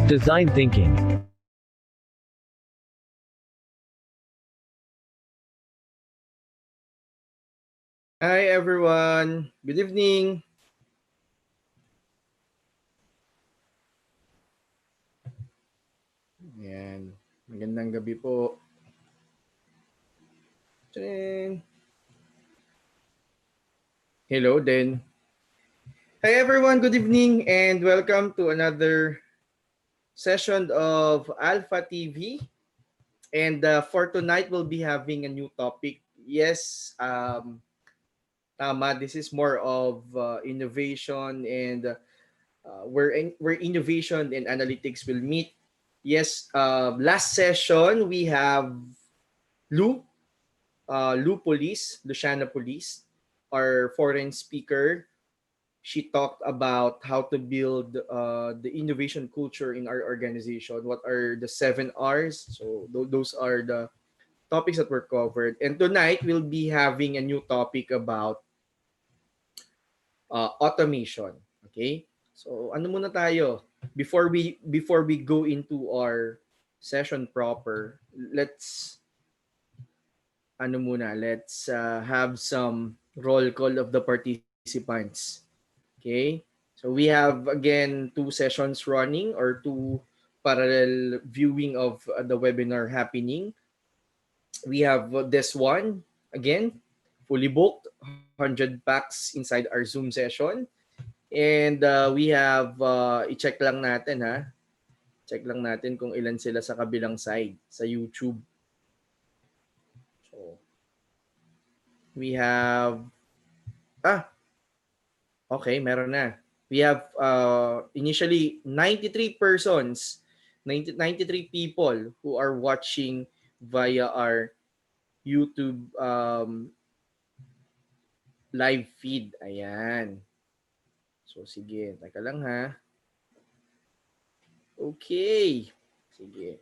Design thinking. Hi everyone. Good evening. Ayan. Magandang gabi po. Tadaan. Hello din. Hi everyone. Good evening and welcome to another session of Alpha TV. And for tonight, we'll be having a new topic. Yes, tama. This is more of innovation and where innovation and analytics will meet. Yes, last session we have Lou, Luciana Police, our foreign speaker. She talked about how to build the innovation culture in our organization. What are the 7 R's? So those are the topics that were covered. And tonight we'll be having a new topic about automation. Okay? So ano muna tayo? Before we go into our session proper, let's have some roll call of the participants. Okay? So we have again 2 sessions running or 2 parallel viewing of the webinar happening. We have this one again fully booked, 100 packs inside our Zoom session. And we have i-check lang natin ha. Check lang natin kung ilan sila sa kabilang side sa YouTube. So we have okay, meron na. We have initially 93 persons, 93 people who are watching via our YouTube live feed. Ayan. So sige, teka lang ha. Okay. Sige.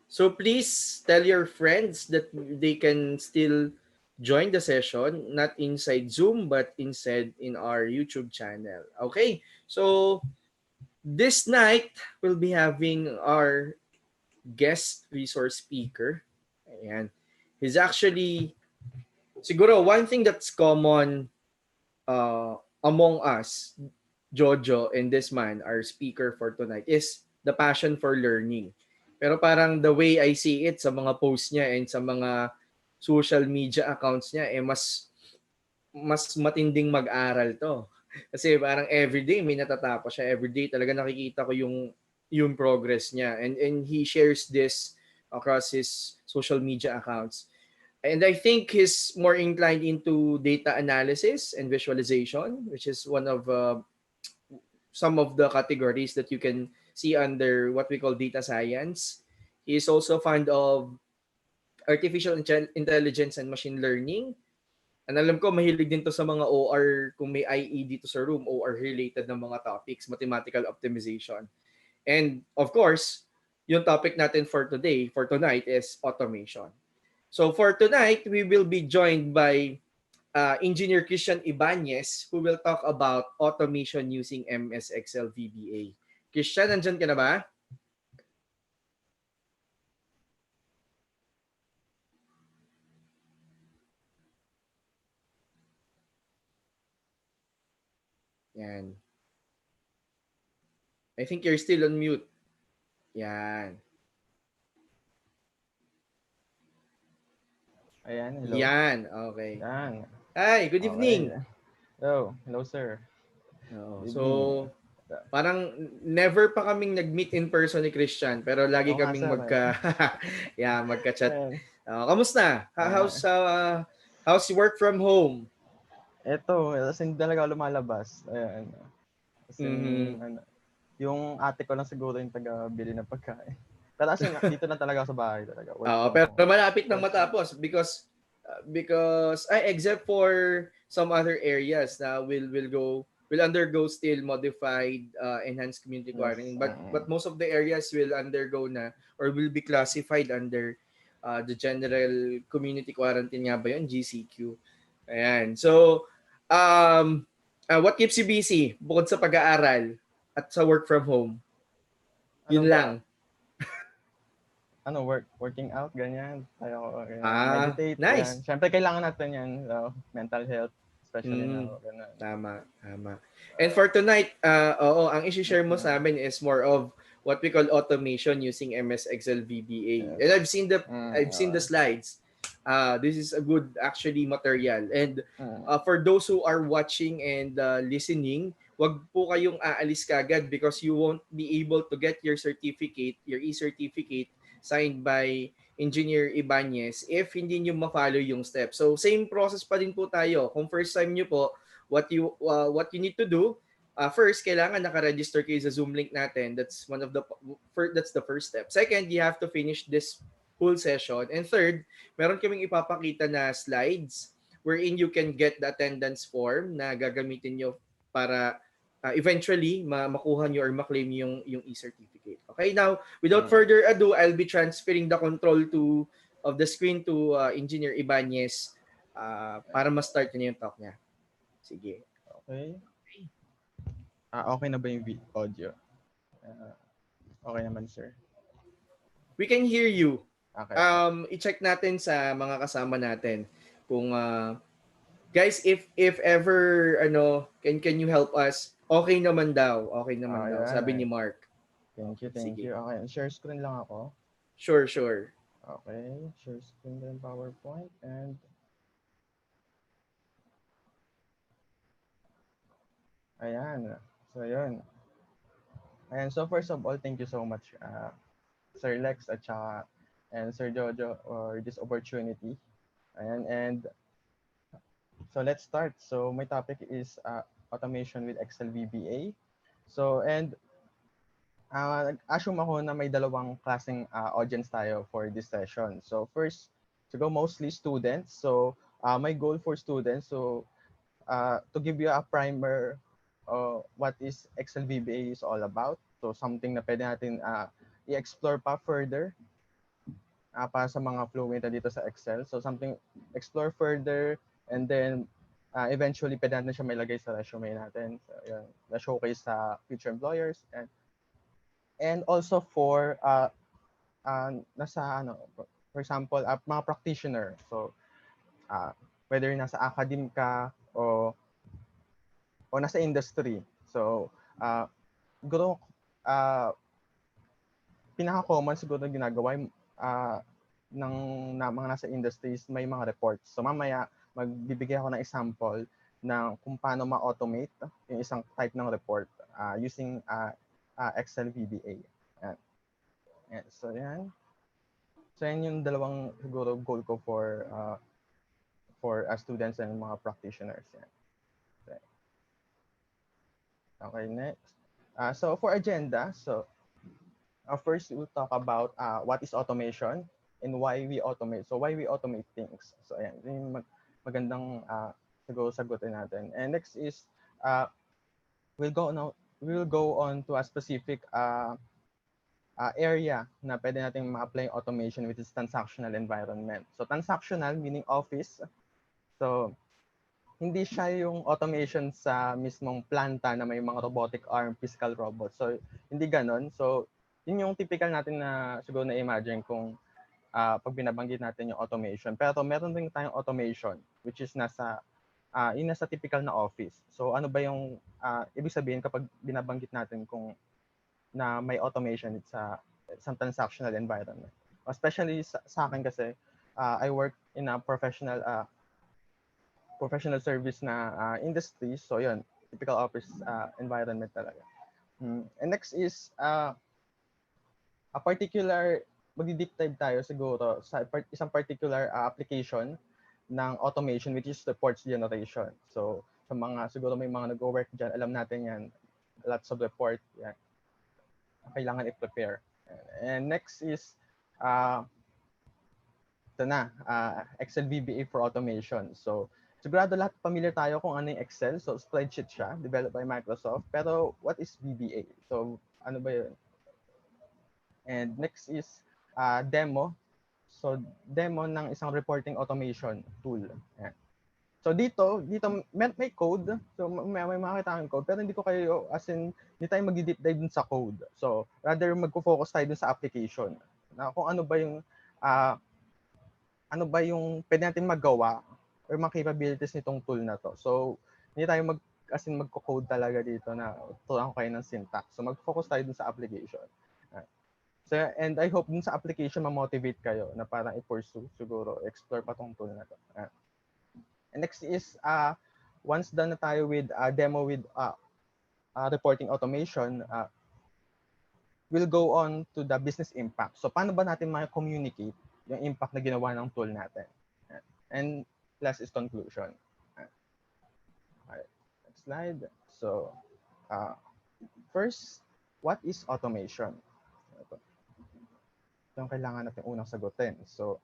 So please tell your friends that they can still join the session, not inside Zoom, but instead in our YouTube channel. Okay, so this night we'll be having our guest resource speaker. Ayan. He's actually, siguro one thing that's common among us, Jojo and this man, our speaker for tonight, is the passion for learning. Pero parang the way I see it sa mga posts niya and sa mga social media accounts niya, mas matinding mag-aral to. Kasi parang everyday may natatapos siya. Everyday talaga nakikita ko yung progress niya. And he shares this across his social media accounts. And I think he's more inclined into data analysis and visualization, which is one of some of the categories that you can see under what we call data science. He is also fond of artificial intelligence and machine learning. And alam ko, mahilig din to sa mga OR, kung may IE dito sa room, OR related ng mga topics, mathematical optimization. And of course, yung topic natin for today, for tonight, is automation. So for tonight, we will be joined by Engineer Christian Ibañez, who will talk about automation using MS Excel VBA. Christian, nandyan ka na ba? Yan. I think you're still on mute. Yan. Ayan, hello. Yan, okay. Yan. Hi, good evening. Okay. Hello sir. So, Evening. parang never pa kaming nag-meet in person ni Christian, pero lagi Oo nga, kaming sir, magka-chat. Ayan. Kamusta? How's work from home? Eto, as in talaga ako lumalabas. Ayan. As in, Mhm. ano, yung ate ko lang siguro yung taga-bili ng pagkain. Pero as in, dito na talaga ako sa bahay talaga. Work from Pero home. malapit nang Work from- matapos because except for some other areas na will undergo still modified enhanced community Yes. quarantine, but most of the areas will undergo na or will be classified under the general community quarantine nga ba yun, GCQ. Ayan. So what keeps you busy bukod sa pag-aaral? at sa work from home? Ano Yun lang. ba? Ano, working out, ganyan. Tayo, ganyan. Ah, Meditate, yan. nice. Siyempre, kailangan natin yan. So, mental health, especially Mm, now, ganun. tama, tama. And for tonight, oo, ang i-share mo sa amin is more of what we call automation using MS Excel VBA. And Yes. I've seen the Okay. slides. This is a good actually material. And Mm, for those who are watching and listening, wag po kayong aalis kagad because you won't be able to get your certificate, your e-certificate signed by Engineer Ibañez if hindi nyo ma-follow yung steps. So same process pa din po tayo. Kung first time nyo po, what you need to do, first kailangan naka-register kayo sa Zoom link natin. That's the first step. Second, you have to finish this whole session. And third, meron kaming ipapakita na slides wherein you can get the attendance form na gagamitin nyo para eventually makuha nyo or maklaim yung e-certificate. Okay, now without mm. further ado, I'll be transferring the control to of the screen to Engineer Ibañez para ma-start niya yung talk niya. Sige. Okay. Okay na ba yung audio? Uh, okay naman, sir. We can hear you. Okay, okay. I-check natin sa mga kasama natin kung guys, if ever can you help us? Okay naman daw. Okay naman daw. Ayan, Sabi ay. ni Mark. Thank Sige. you. Okay, share screen lang ako. Sure, sure. Okay, share screen din PowerPoint and ayan. So, yun. Ayan, so first of all, thank you so much, Sir Lex at saka, and Sir Jojo for this opportunity. Ayan, and so let's start. So my topic is automation with Excel VBA. So, and nag-assume ako na may dalawang klaseng audience tayo for this session. So first, siguro mostly students. So my goal for students, so to give you a primer what is Excel VBA is all about. So something na pwede natin i-explore pa further para sa mga fluent na dito sa Excel. So something explore further and then eventually pwede natin siya mailagay sa resume natin. So, yun, na-showcase sa future employers and also for nasa ano, for example, mga practitioner. So whether nasa academe ka o nasa industry. So siguro pinaka-common siguro na ginagawa ng mga nasa industries may mga reports. So mamaya magbibigay ako ng example ng kung paano ma-automate yung isang type ng report using Excel VBA. Yan. Yan. So yan. So yan yung dalawang siguro goal ko for students and mga practitioners. Yan. Okay, next. So for agenda, so first we'll talk about what is automation and why we automate. So why we automate things. So ayan, yung magandang siguro sagutin natin. And next is we'll go on to a specific area na pwede natin ma-apply automation, which is transactional environment. So transactional meaning office. So hindi siya yung automation sa mismong planta na may mga robotic arm, physical robot. So hindi ganon. So yun yung typical natin na siguro na-imagine kung pag binabanggit natin yung automation. Pero meron din tayong automation which is yun nasa typical na office. So ano ba yung ibig sabihin kapag binabanggit natin kung na may automation sa isang transactional environment. Especially sa akin kasi I work in a professional service na industry. So yun, typical office environment talaga. And next is a particular, magdi-deep dive tayo siguro sa isang particular application ng automation which is reports generation. So sa mga, siguro may mga nag-work dyan, alam natin yan, lots of report, yan, kailangan i-prepare. And next is ito na, Excel VBA for automation. So sigurado lahat familiar tayo kung ano yung Excel. So spreadsheet siya, developed by Microsoft. Pero what is VBA? So ano ba yun? And next is demo. So demo ng isang reporting automation tool. Ayan. So dito may code. So may makita kang code pero hindi ko kayo as in hindi tayo mag-deep dive dun sa code. So rather magfo-focus tayo dun sa application. Na kung ah, ano ba yung pwede natin magawa or mga capabilities nitong tool na to. So hindi tayo as in magko-code talaga dito na turuan ko kayo ng syntax. So mag-focus tayo dun sa application. So, and I hope dun sa application ma-motivate kayo na parang i-pursue siguro, explore pa tong tool na to. And next is, once done na tayo with demo with reporting automation, we'll go on to the business impact. So, paano ba natin ma-communicate yung impact na ginawa ng tool natin? And last is conclusion. Alright, next slide. So, first, what is automation? Ito yung kailangan natin unang sagutin. So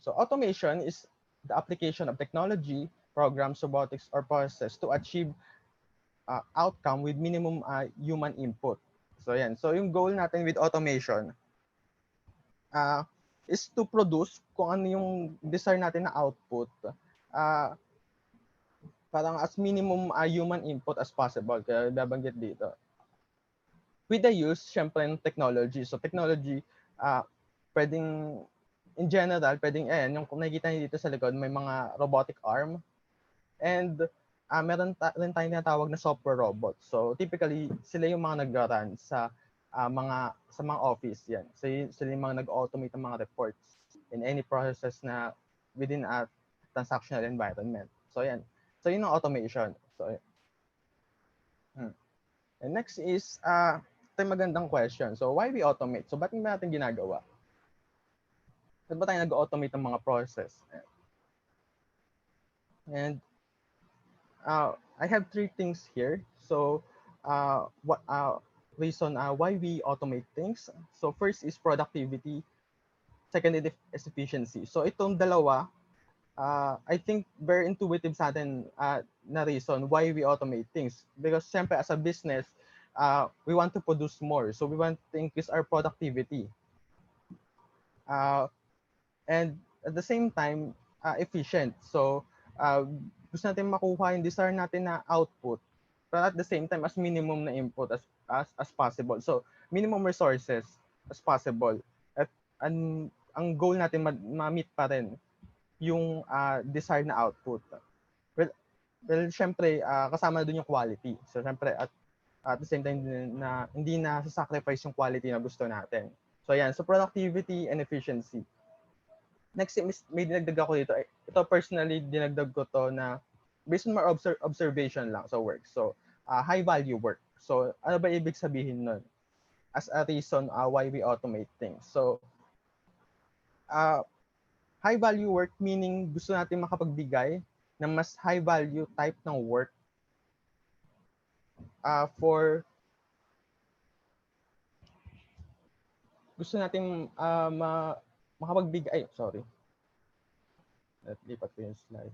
automation is the application of technology, programs, robotics, or process to achieve outcome with minimum human input. So yan. So yung goal natin with automation uh, is to produce kung ano yung desired natin na output uh, parang as minimum human input as possible. Kaya babanggit dito. With the use, syempre, ng technology. So technology, pwedeng in general, pwedeng, yung kung nakikita niyo dito sa likod, may mga robotic arm. And meron rin tayong tinatawag na software robot. So typically, sila yung mga nag-run sa mga office yan. So sila yung mga nag-automate ng mga reports in any process na within a transactional environment. So yan. So yun ang automation. So and next is ito yung magandang question. So why we automate? So ba't ba natin ginagawa? Ba't ba tayo nag-automate ng mga process? And I have three things here. So what reason why we automate things? So first is productivity, second is efficiency. So itong dalawa, I think very intuitive sa atin na reason why we automate things. Because siyempre as a business, we want to produce more. So we want to increase our productivity. And at the same time, efficient. So gusto natin makuha yung desired natin na output, but at the same time, as minimum na input as possible. So minimum resources as possible. At ang goal natin ma-meet pa rin yung desired na output. Well, syempre, kasama na dun yung quality. So syempre, at the same time na hindi na sacrifice yung quality na gusto natin. So yan, so productivity and efficiency. Next, may dinagdag ako dito. Ito personally, dinagdag ko to na based on my observation lang sa work. So, high value work. So, ano ba ibig sabihin nun? As a reason why we automate things. So, high value work meaning gusto natin makapagbigay ng mas high value type ng work for gusto natin makapagbigay, sorry. Lipat ko yung slide.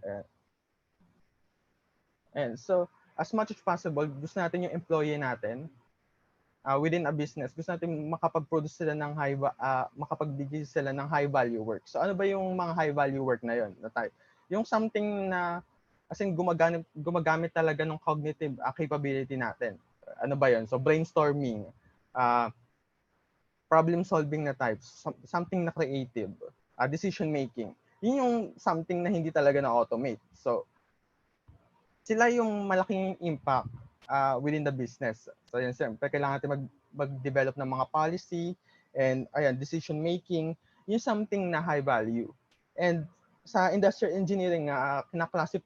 And so, as much as possible, gusto natin yung employee natin within a business, gusto natin makapag-produce sila ng makapagbigay sila ng high value work. So ano ba yung mga high value work na yon? Na type? Yung something na as in gumagamit talaga ng cognitive capability natin. Ano ba yon? So brainstorming, problem solving na types, something na creative, decision making. Yun yung something na hindi talaga na-automate. So sila yung malaking impact within the business. So yan, siyempre, kailangan natin mag-develop ng mga policy and decision making. Yung something na high value. And sa industrial engineering,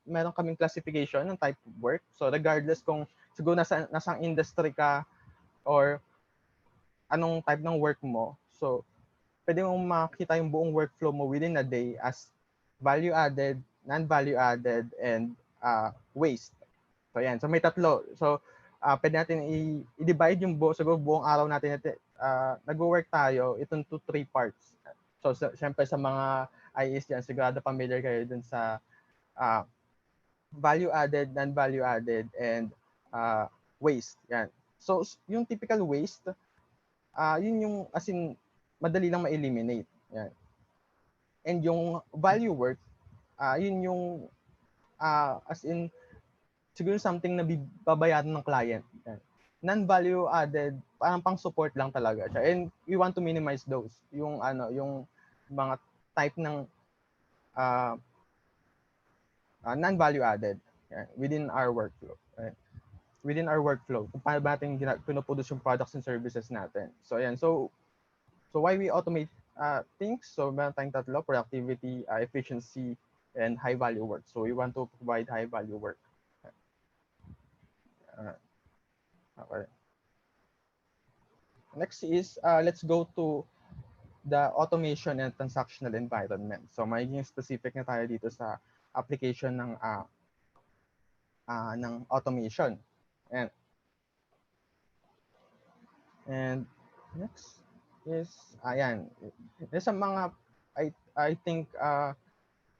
meron kaming classification ng type of work. So regardless kung siguro nasa industry ka or anong type ng work mo, so pwede mong makita yung buong workflow mo within a day as value added, non-value added, and waste. So yan. So may tatlo. So pwede natin i-divide yung buong araw natin nag-work tayo itong 2-3 parts. So syempre sa mga IEs dyan, sigurado familiar kayo dun sa value added, non-value added, and waste. Yan. So yung typical waste, yun yung as in madali lang ma-eliminate. Yan. And yung value work, yun yung as in siguro something na babayaran ng client. Yan. Non-value added, parang pang support lang talaga siya. And we want to minimize those. Yung mga type ng uh, non-value added, yan, within our workflow. Right? Within our workflow, kung paano ba natin pinuproduce yung products and services natin. So yan. So why we automate things? So meron tayong tatlo: productivity, efficiency, and high value work. So we want to provide high value work. Uh, okay. Next is let's go to the automation and transactional environment. So magiging specific na tayo dito sa application ng automation. And next is ayan. There's a mga I think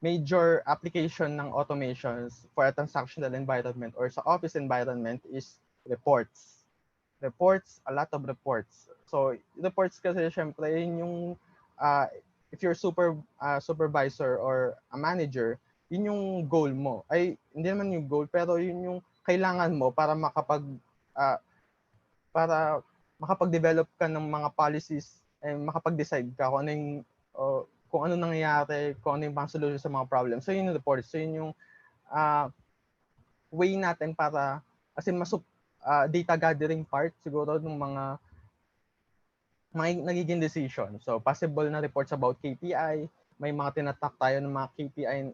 major application ng automations for a transactional environment or sa office environment is reports. Reports, a lot of reports. So, reports kasi syempre yun yung if you're supervisor or a manager, yun yung goal mo. Ay, hindi naman yung goal, pero yun yung kailangan mo uh, para makapag-develop ka ng mga policies and makapag-decide ka kung ano yung kung ano nangyayari, kung ano yung pang solution sa mga problems. So yun yung reports. So yun yung way natin para as in data gathering part siguro ng mga nagiging decision. So possible na reports about KPI, may mga tinatak tayo ng mga KPI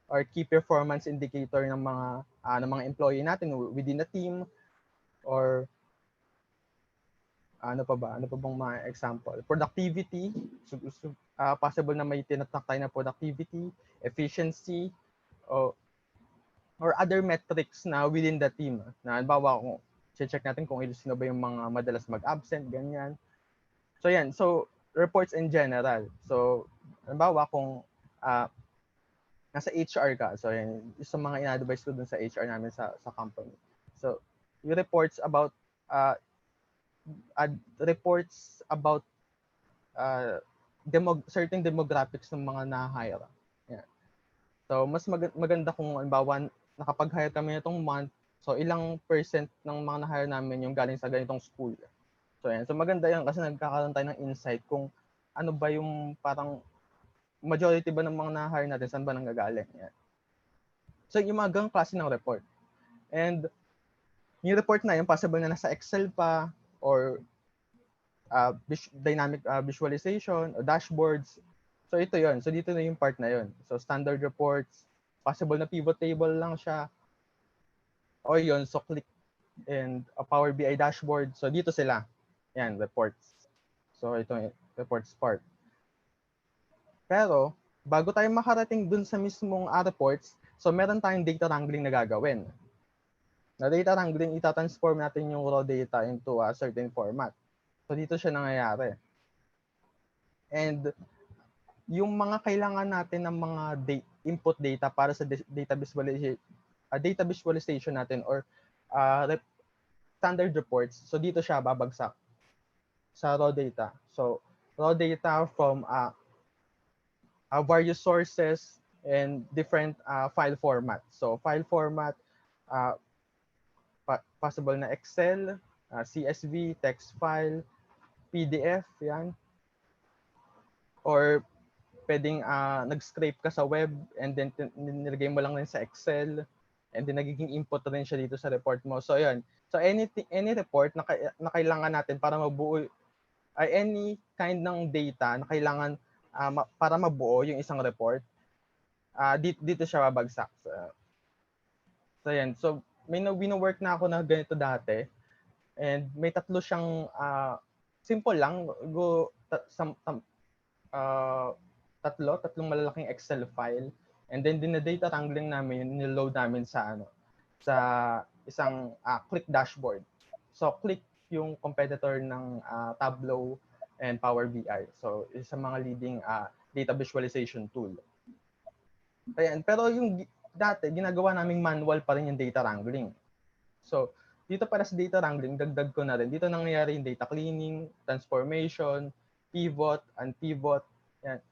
or key performance indicator ng mga employee natin within the team, or ano pa ba? Ano pa bang mga example? Productivity. Possible na may tinatak tayo na productivity, efficiency, or other metrics na within the team. Na halimbawa, kung check natin kung sino ba yung mga madalas mag-absent, ganyan. So yan. So, reports in general. So, halimbawa kung nasa HR ka. So, yan. Isa mga ina-advise ko dun sa HR namin sa company. So, yung reports about certain demographics ng mga na-hire. Yeah. So, mas maganda kung halimbawa nakapag-hire kami itong month, so ilang percent ng mga na-hire namin yung galing sa ganitong school. So, yan. So, maganda yan kasi nagkakaroon tayo ng insight kung ano ba yung parang majority ba ng mga na-hire natin, saan ba nanggagaling. Yan. So, yung mga ganong klase ng report. And yung report na yun, possible na nasa Excel pa, or dynamic visualization o dashboards. So ito yon. So dito na yung part na yon. So standard reports, possible na pivot table lang siya. O yon, so click and a Power BI dashboard. So dito sila. Yan, reports. So ito yung reports part. Pero bago tayo makarating dun sa mismong reports, so meron tayong data wrangling na gagawin. Na data wrangling, itatransform natin yung raw data into a certain format. So dito siya nangyayari. And yung mga kailangan natin ng mga input data para sa data visualization natin or standard reports, so dito siya babagsak sa raw data. So raw data from various sources and different file formats. So file format, possible na Excel, CSV, text file, PDF, yan. Or pwedeng nag-scrape ka sa web and then nilagay mo lang rin sa Excel and then nagiging input rin siya dito sa report mo. So yun. So any report na kailangan natin para mabuo any kind ng data na kailangan para mabuo yung isang report, dito siya babagsak. So yan. So may wino-work na ako na ganito dati and may tatlo siyang simple lang tatlong malalaking Excel file, and then data wrangling namin, niload namin sa isang Click dashboard. So Click yung competitor ng Tableau and Power BI. So isa sa mga leading data visualization tool. Ayan, pero yung dati ginagawa naming manual pa rin yung data wrangling. So dito para sa data wrangling, dagdag ko na rin. Dito nangyayari yung data cleaning, transformation, pivot, unpivot, yan.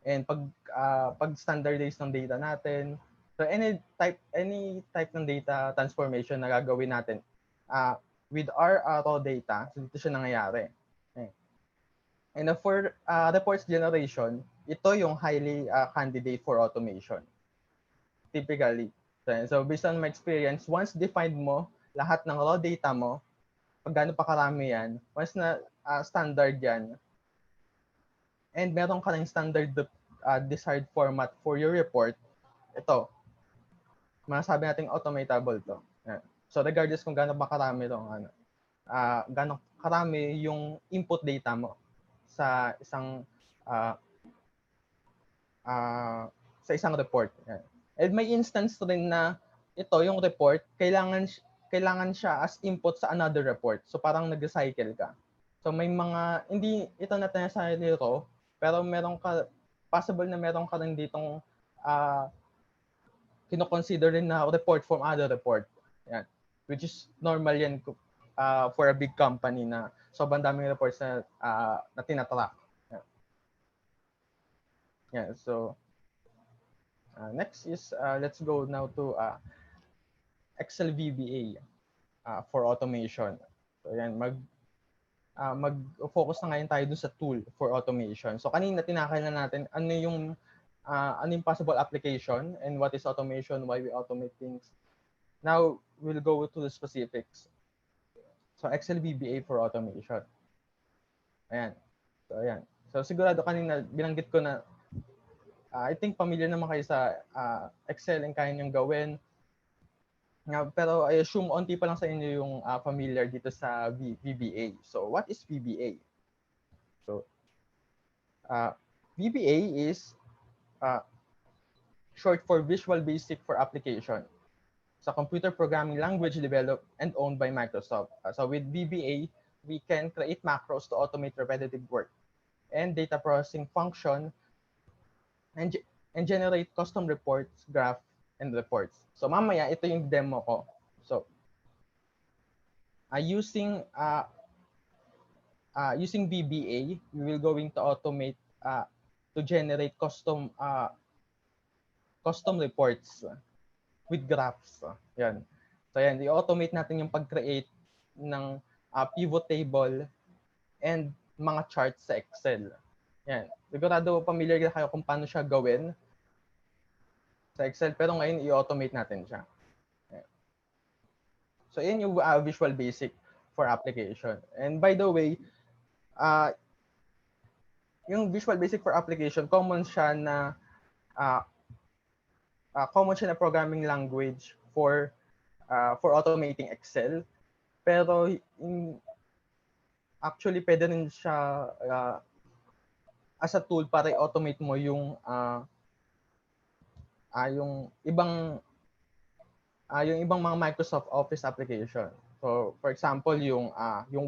And pag standardize ng data natin, So any type ng data transformation na gagawin natin with our raw data, so dito siya nangyayari. Okay. And for reports generation, ito yung highly candidate for automation. Typically. So based on my experience, once defined mo lahat ng raw data mo, pag gaano pa karami yan, once na standard yan, and meron ka ng standard desired format for your report, ito, masasabi natin automatable to. Yan. So regardless kung gaano ba karami to, gaano karami yung input data mo sa isang uh, sa isang report. Yan. And may instance rin na ito, yung report, kailangan siya as input sa another report. So parang nag-cycle ka. So may mga, hindi ito natin sa nito, pero meron ka, possible na meron ka rin ditong kino-consider rin na report from other report. Yan. Which is normal yan for a big company na sobrang daming reports na tinatrack. Yan. Yan. So, next is, let's go now to Excel VBA for automation. So, yan. Mag-focus na ngayon tayo dun sa tool for automation. So, kanina tinakal na natin ano yung possible application and what is automation, why we automate things. Now, we'll go to the specifics. So, Excel VBA for automation. Ayan. So, ayan. So, sigurado kanina, binanggit ko na, I think familiar naman kayo sa Excel and kaya niyong gawin. Pero I assume onti pa lang sa inyo yung familiar dito sa VBA. So, what is VBA? So, VBA is short for Visual Basic for Application. It's a computer programming language developed and owned by Microsoft. So with VBA, we can create macros to automate repetitive work and data processing function and generate custom reports, graph, and reports. So mamaya, ito yung demo ko. So using VBA, we will going to automate to generate custom reports with graphs. Yan. So yan, i-automate natin yung pag-create ng pivot table and mga charts sa Excel. Yan. Sigurado familiar na kayo kung paano siya gawin sa Excel, pero ngayon i-automate natin siya. Yan. So yan yung Visual Basic for application. And by the way, yung Visual Basic for application, common siya na programming language for automating Excel. Pero actually pwede rin siya as a tool para i-automate mo yung ibang mga Microsoft Office application. So for example, yung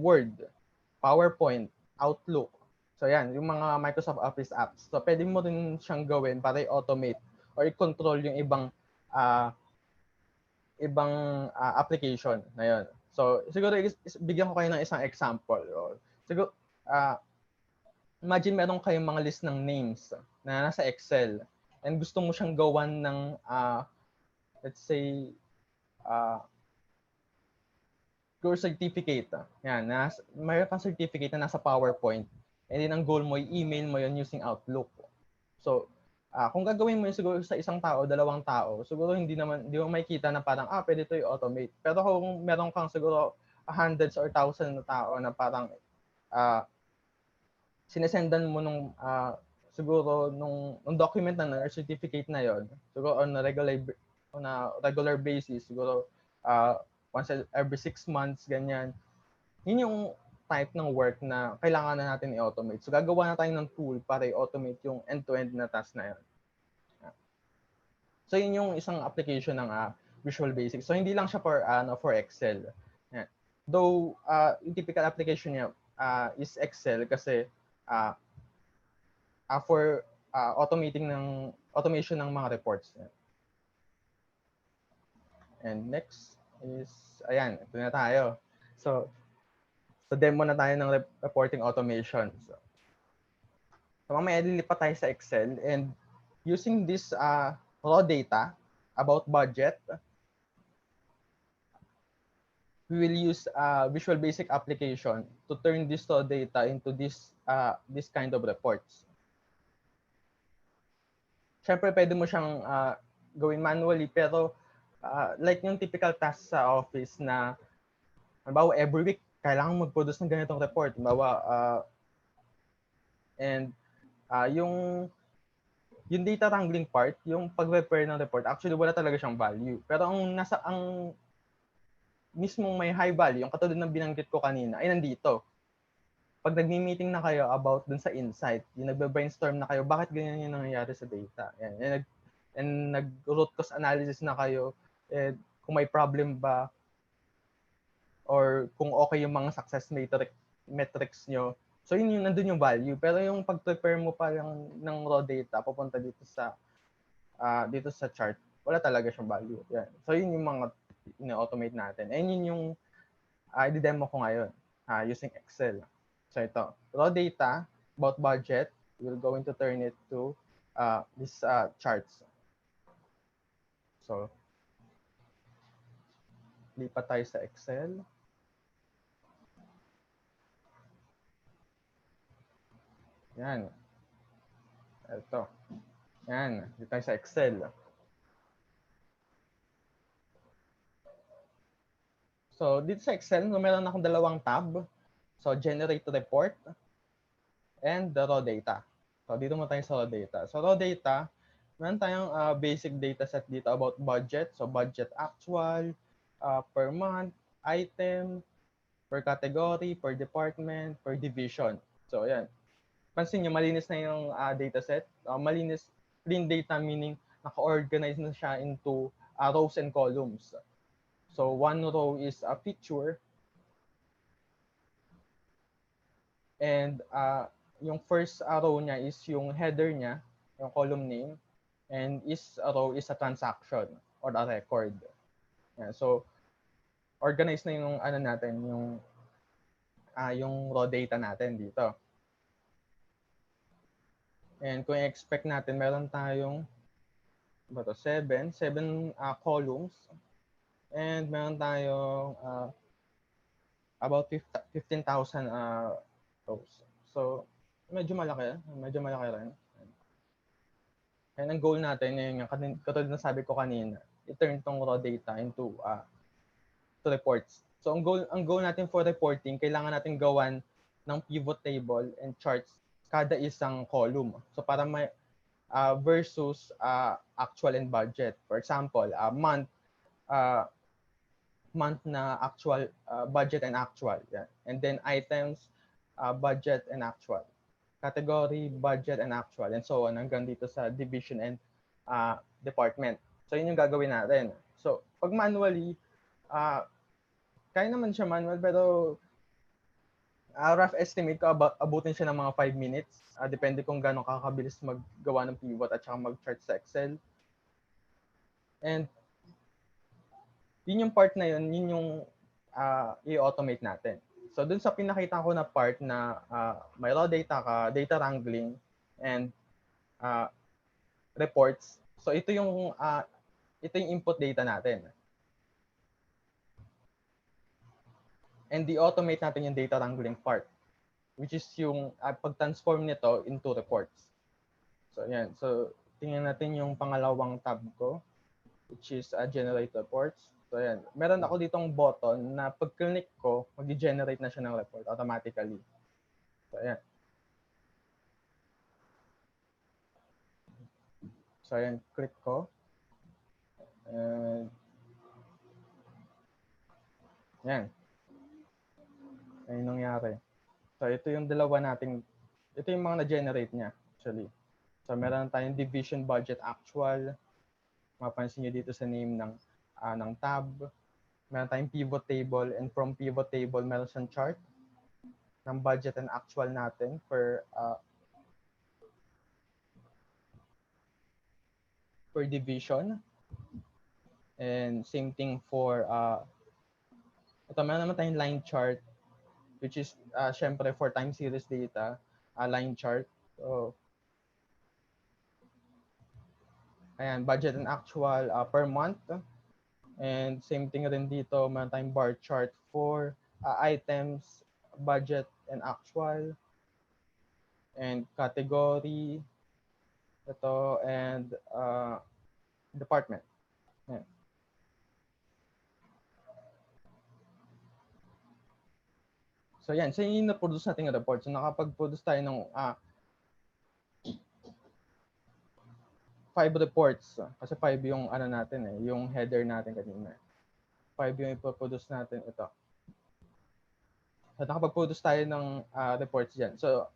Word, PowerPoint, Outlook. So yan, yung mga Microsoft Office apps. So pwede mo rin siyang gawin para i-automate or i-control yung ibang application na yun. So siguro bigyan ko kayo ng isang example. Siguro imagine meron kayong mga list ng names na nasa Excel and gusto mo siyang gawan ng let's say your certificate. Yan, mayroon kang certificate na nasa PowerPoint. And then ang goal mo, i-email mo yun using Outlook. So, kung gagawin mo yun siguro sa isang tao, dalawang tao, siguro hindi mo makikita na parang, pwede ito i-automate. Pero kung meron kang siguro hundreds or thousands na tao na parang sinesendan mo siguro nung document na certificate na yon, siguro on a regular basis, siguro once every 6 months, ganyan. Yun yung type ng work na kailangan na natin i-automate. So gagawa na tayo ng tool para i-automate yung end-to-end na task na yun. So yun yung isang application ng Visual Basic. So hindi lang siya for Excel. Yan. Though yung typical application niya is Excel kasi for automation ng mga reports. Yan. And next is, ayan, ito na tayo. So demo na tayo ng reporting automation. So mamaya lilipat tayo sa Excel and using this raw data, about budget, we will use Visual Basic application to turn this raw data into this kind of reports. Siyempre, pwede mo siyang gawin manually, pero like yung typical task sa office na, halimbawa, every week, kailangan mag-produce ng ganitong report. Halimbawa, and yung data wrangling part, yung pag-prepare ng report, actually wala talaga siyang value. Pero ang mismong may high value, yung katulad ng binanggit ko kanina, ay nandito. Pag nagmi-meeting na kayo about dun sa insight, yung nagbe-brainstorm na kayo, bakit ganyan yung nangyayari sa data? Yan. And nag-root cause analysis na kayo, kung may problem ba, or kung okay yung mga success metrics nyo. So yun nandun yung value. Pero yung pag-prepare mo pa lang ng raw data, papunta dito sa chart, wala talaga siyang value. Yan. So yun yung mga automate natin. And yun yung i-demo ko ngayon using Excel. So ito, raw data about budget, we're going to turn it to these charts. So, lipat tayo sa Excel. Yan. Ito. Yan. Dito tayo sa Excel. So, dito sa Excel, meron akong dalawang tab. So, generate report and the raw data. So, dito mo tayo sa raw data. So, raw data, meron tayong basic data set dito about budget. So, budget actual, per month, item, per category, per department, per division. So, yan. Pansin nyo, malinis na yung data set. Malinis, clean data meaning naka-organize na siya into rows and columns. So, one row is a feature. And yung first row niya is yung header niya, yung column name. And a row is a transaction or a record. Yeah, so, organize na yung ano natin, yung raw data natin dito. And kung i-expect natin, meron tayong 7 columns. And meron tayong about 15,000 rows. So, medyo malaki rin. And ang goal natin, yung katulad na sabi ko kanina, i-turn tong raw data into to reports. So, ang goal natin for reporting, kailangan natin gawan ng pivot table and charts kada isang column. So, para may versus actual and budget. For example, month na actual, budget and actual. Yeah. And then items, budget and actual. Category, budget and actual, and so on hanggang dito sa division and department. So yun yung gagawin natin. So pag manually, kaya naman siya manual, pero rough estimate ko abutin siya ng mga 5 minutes. Depende kung gaano kakabilis maggawa ng pivot at saka mag-chart sa Excel. And yun yung part na yun yung i-automate natin. So dun sa pinakita ko na part na may raw data ka, data wrangling, and reports. So ito yung input data natin. And di-automate natin yung data wrangling part, which is yung pag-transform nito into reports. So yan. So tingnan natin yung pangalawang tab ko, which is generate reports. So yan, meron ako ditong button na pag click ko, mag-generate na siya ng report automatically. So yan. So yan, click ko. And yan. Ayun nangyari. So ito yung dalawa nating, ito yung mga na-generate niya actually. So meron tayong division budget actual. Mapansin niyo dito sa name ng tab. Meron tayong pivot table, and from pivot table meron siyang chart ng budget and actual natin per division. And same thing for ito, meron naman tayong line chart, which is syempre for time series data, line chart. So Ayan, budget and actual per month. And same thing rin dito, meron tayong bar chart for items, budget and actual, and category, ito, and department. Ayan. So yan, so yung na-produce natin yung report. So nakapag-produce tayo ng 5 reports. Kasi 5 yung ano natin yung header natin kanina. 5 yung ipoproduce natin ito. So nakapag-produce tayo ng reports dyan. So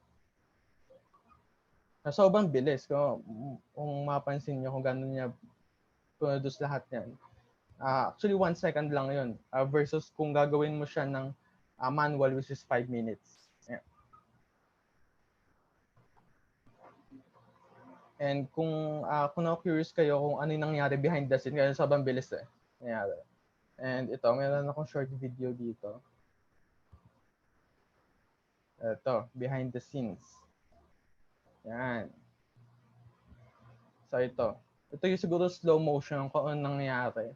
sobrang bilis. Kung mapansin nyo kung gano'n niya produce lahat yan. Actually, 1 second lang yun. Versus kung gagawin mo siya ng manual, which is 5 minutes. Yeah. And kung na-curious kayo kung ano yung nangyari behind the scene, kaya sobrang bilis nangyari. And ito, meron akong short video dito. Ito, behind the scenes. Yan. So ito. Ito yung siguro slow motion kung ano nangyari.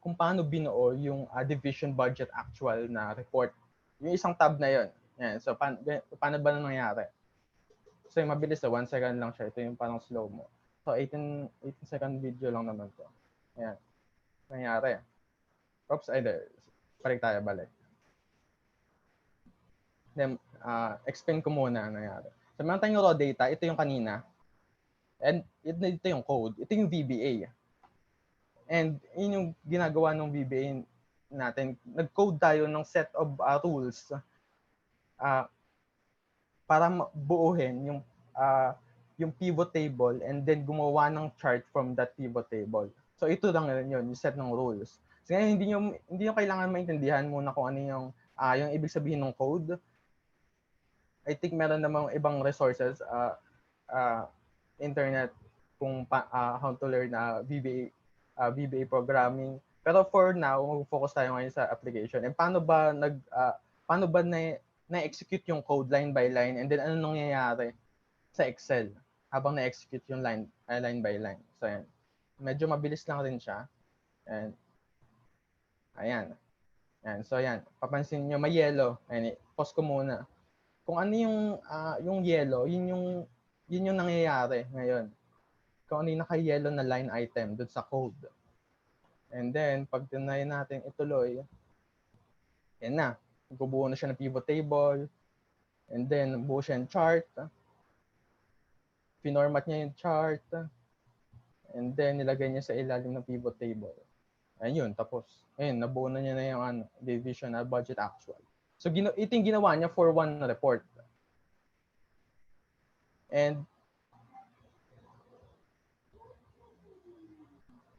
Kung paano binuo yung division budget actual na report. Yung isang tab na yon. Yan. So paano ba nangyari? So yung mabilis 1 second lang siya. Ito yung parang slow mo. So 18 second video lang naman to. Yan. Nangyari. Oops, ay balik tayo, balik. Then, explain ko muna ang nangyari. So meron tayong raw data. Ito yung kanina. And ito yung code. Ito yung VBA. And yun yung ginagawa ng VBA natin. Nag-code tayo ng set of rules para buuhin yung pivot table and then gumawa ng chart from that pivot table. So ito lang yun, yung set ng rules. So ngayon, hindi nyo kailangan maintindihan muna kung ano yung ibig sabihin ng code. I think meron namang ibang resources, internet, kung how to learn VBA programming. Pero for now, mag-focus tayo ngayon sa application. And paano ba na-execute yung code line by line, and then ano nangyayari sa Excel habang na-execute yung line by line. So yan. Medyo mabilis lang rin siya. And ayan. Ayan. So yan. Papansin nyo may yellow. Ayan, pause ko muna. Kung ano yung yellow, yun yung nangyayari ngayon. Kung ano yung naka-yellow na line item dun sa code. And then, pag tinry natin ituloy, yan na. Bubuo na siya ng pivot table. And then, buo siya ng chart. Pinormat niya yung chart. And then, nilagay niya sa ilalim ng pivot table. Ayun, tapos. Ayun, nabuo na niya na yung division na budget actual. So, ito yung ginawa niya for one report. And,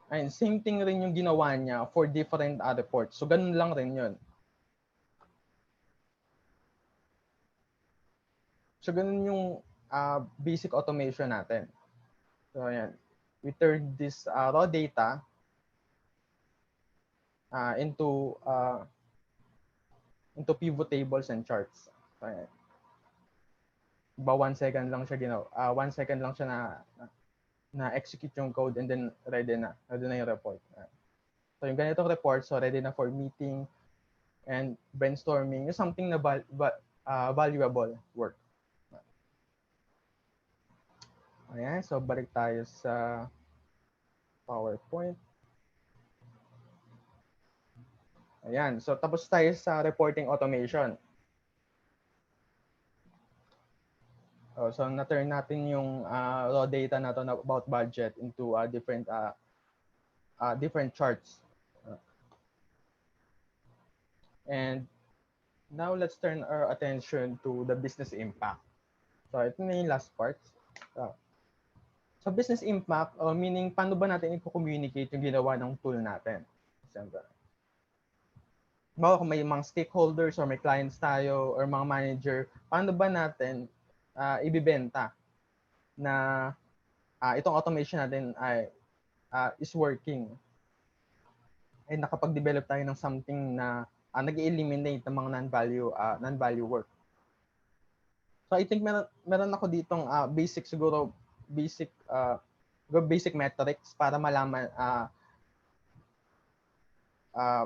ayun, same thing rin yung ginawa niya for different reports. So, ganun lang rin yun. So, ganun yung basic automation natin. So, ayan. We turn this raw data into pivot tables and charts. So, ayan. 1 second lang siya ginawa. 1 second lang siya na execute yung code and then ready na yung report. So, yung ganitong report, so ready na for meeting and brainstorming. Yung something na valuable work. Ayan, so balik tayo sa PowerPoint. Ayan, so tapos tayo sa reporting automation. So na-turn natin yung raw data na to about budget into different charts. And now let's turn our attention to the business impact. So ito na yung last part. So business impact, meaning paano ba natin i-communicate yung ginawa ng tool natin. Siyempre. Kung may mga stakeholders or may clients tayo or mga manager, paano ba natin ibibenta na itong automation natin is working. And nakapag-develop tayo ng something na nag-eliminate ng mga non-value work. So I think meron ako ditong basic basic metrics para malaman,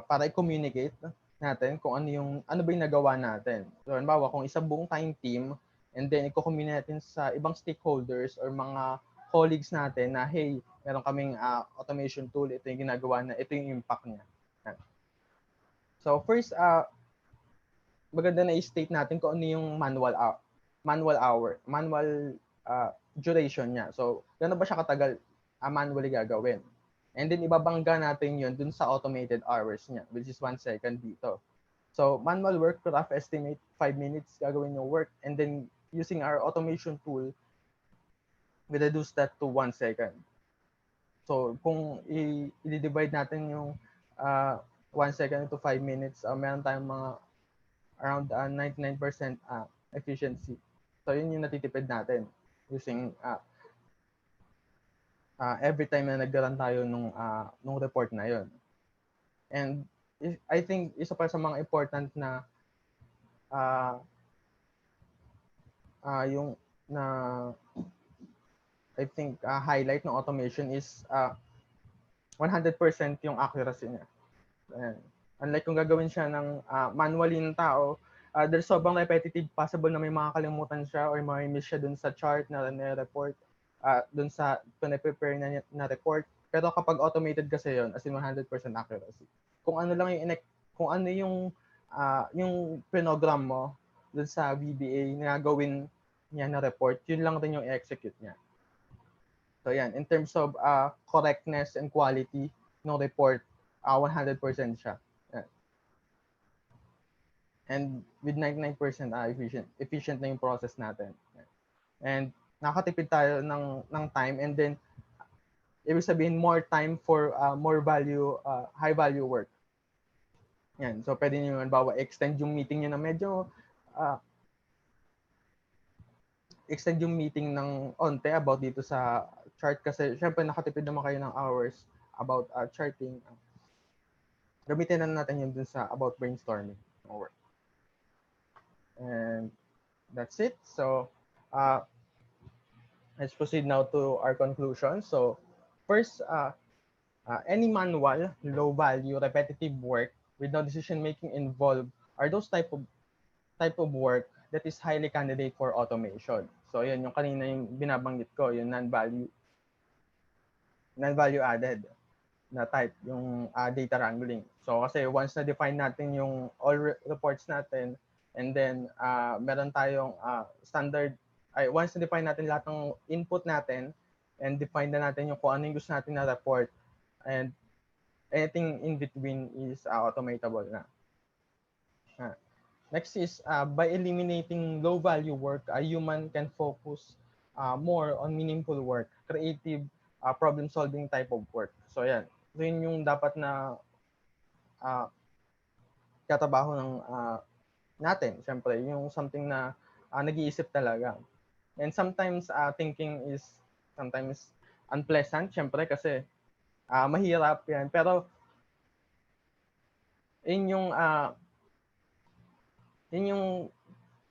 para i-communicate natin kung ano ba yung nagawa natin. So, halimbawa, kung isang buong time team, and then i-communicate natin sa ibang stakeholders or mga colleagues natin na, hey, meron kaming automation tool, ito yung ginagawa na, ito yung impact niya. So, first, maganda na i-state natin kung ano yung manual duration niya. So, gano'n ba siya katagal manually gagawin? And then, ibabangga natin yun dun sa automated hours niya, which is 1 second dito. So, manual work, rough estimate, 5 minutes gagawin yung work. And then, using our automation tool, we reduce that to 1 second. So, kung i-divide natin yung 1 second into 5 minutes, meron tayong mga around 99% efficiency. So, yun yung natitipid natin using every time na nag-run tayo nung report na yun. And I think isa pa sa mga important na yung na I think highlight ng automation is 100% yung accuracy niya. Ayan. Unlike kung gagawin siya ng manually ng tao, there's sobrang repetitive, possible na may makakalimutan siya or may miss siya dun sa chart na report, dun sa pinaprepare na report. Pero kapag automated kasi yon, as in 100% accuracy. Kung ano lang yung kung ano yung program mo dun sa VBA na gagawin niya na report, yun lang din yung i-execute niya. So yan, in terms of correctness and quality ng report, 100% siya. Yan. And with 99% efficient na yung process natin. Yan. And nakatipid tayo ng time, and then ibig sabihin more time for more value, high value work. Yan. So pwede niyo halimbawa extend yung meeting niyo na medyo extend yung meeting ng onte about dito sa chart kasi syempre nakatipid naman kayo ng hours about charting. Gamitin na natin yun dun sa about brainstorming work. And that's it. So let's proceed now to our conclusion. So first, any manual, low value, repetitive work with no decision making involved are those type of work that is highly candidate for automation. So yun yung kanina yung binabanggit ko, yung non-value added na type, yung data wrangling. So kasi once na define natin yung all reports natin, and then meron tayong once na define natin lahat ng input natin, and define na natin yung kung ano yung gusto natin na report, and anything in between is automatable na. Next is, by eliminating low value work, a human can focus more on meaningful work, creative, problem solving type of work. So yan, yun yung dapat na katabaho ng natin. Siyempre, yung something na nag-iisip talaga. And sometimes thinking is sometimes unpleasant, siyempre kasi mahirap yan. Pero yun yung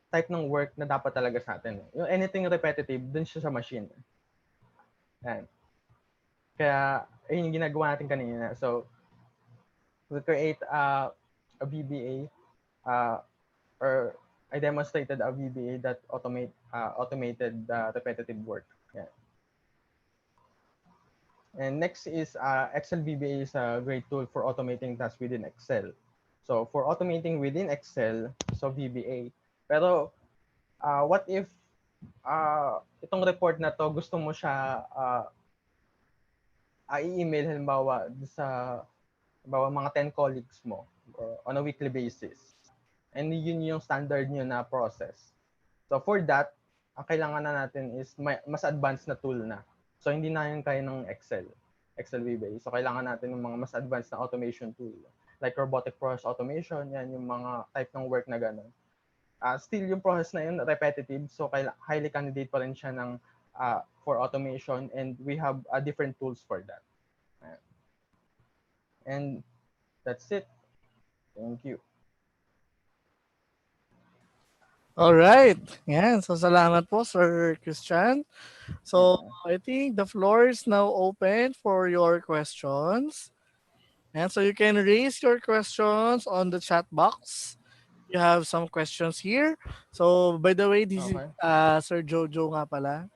type ng work na dapat talaga sa atin. Yung anything repetitive, dun siya sa machine. Yan. Kaya, yun yung ginagawa natin kanina. So, we create a VBA or I demonstrated a VBA that automated repetitive work. Yeah. And next is Excel VBA is a great tool for automating tasks within Excel. So for automating within Excel, so VBA. Pero what if itong report na to gusto mo siya i-email halimbawa mga 10 colleagues mo on a weekly basis. And yun yung standard nyo na process. So for that, ang kailangan na natin is mas advanced na tool na. So hindi na yun kaya ng Excel VBA. So kailangan natin ng mga mas advanced na automation tool. Like robotic process automation, yan yung mga type ng work na gano'n. Still yung process na yun, repetitive. So highly candidate pa rin siya for automation, and we have different tools for that. And that's it. Thank you. Alright. Yan. So, salamat po, Sir Christian. So, Yeah. I think the floor is now open for your questions. And so you can raise your questions on the chat box. You have some questions here. So, by the way, this is Okay. Sir Jojo nga pala.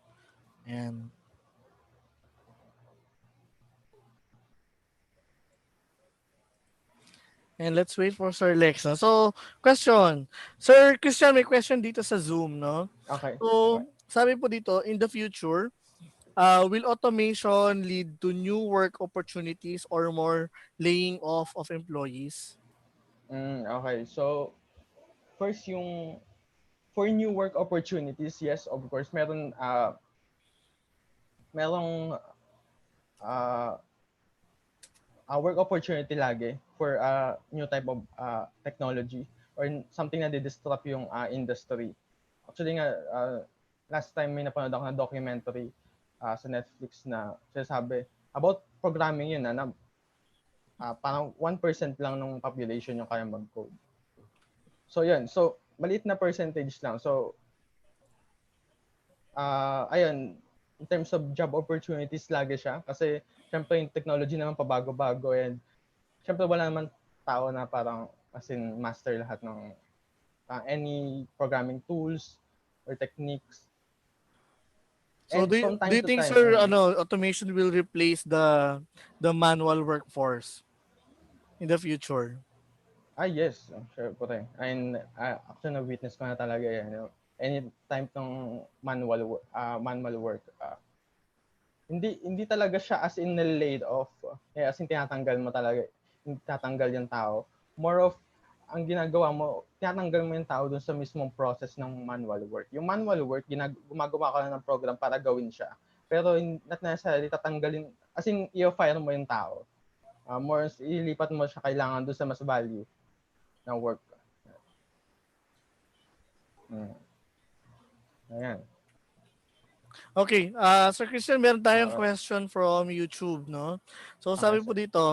And let's wait for Sir Lex. No? So, question. Sir Christian, may question dito sa Zoom, no? Okay. So, Okay. sabi po dito, in the future, will automation lead to new work opportunities or more laying off of employees? Okay. So, first yung for new work opportunities, yes, of course, merong uh, work opportunity lagi for new type of technology or something na di-disrupt yung industry. Actually nga, last time may napanood ako na documentary sa Netflix na sinasabi about programming yun na parang 1% lang ng population yung kaya mag-code. So yun, so maliit na percentage lang. So ayun, in terms of job opportunities lagi siya kasi syempre yung technology naman pabago-bago and syempre wala naman tao na parang as in master lahat ng any programming tools or techniques. So And from do time you to think, time, sir, automation will replace the manual workforce in the future? yes, syempre. And actually na-witness ko na talaga yan. You know, any time ng manual work, hindi talaga siya as in laid off. As in tinatanggal mo talaga, hindi tatanggal yung tao. More of ang ginagawa mo, tinatanggal mo yung tao dun sa mismong process ng manual work. Yung manual work, gumagawa ka lang ng program para gawin siya. Pero not necessarily tatanggalin, as in i-fire mo yung tao. More ilipat mo siya kailangan dun sa mas value ng work. Mm. Ayan. Okay, Sir Christian, meron tayong Uh, question from YouTube, no? So okay, sabi sir. po dito,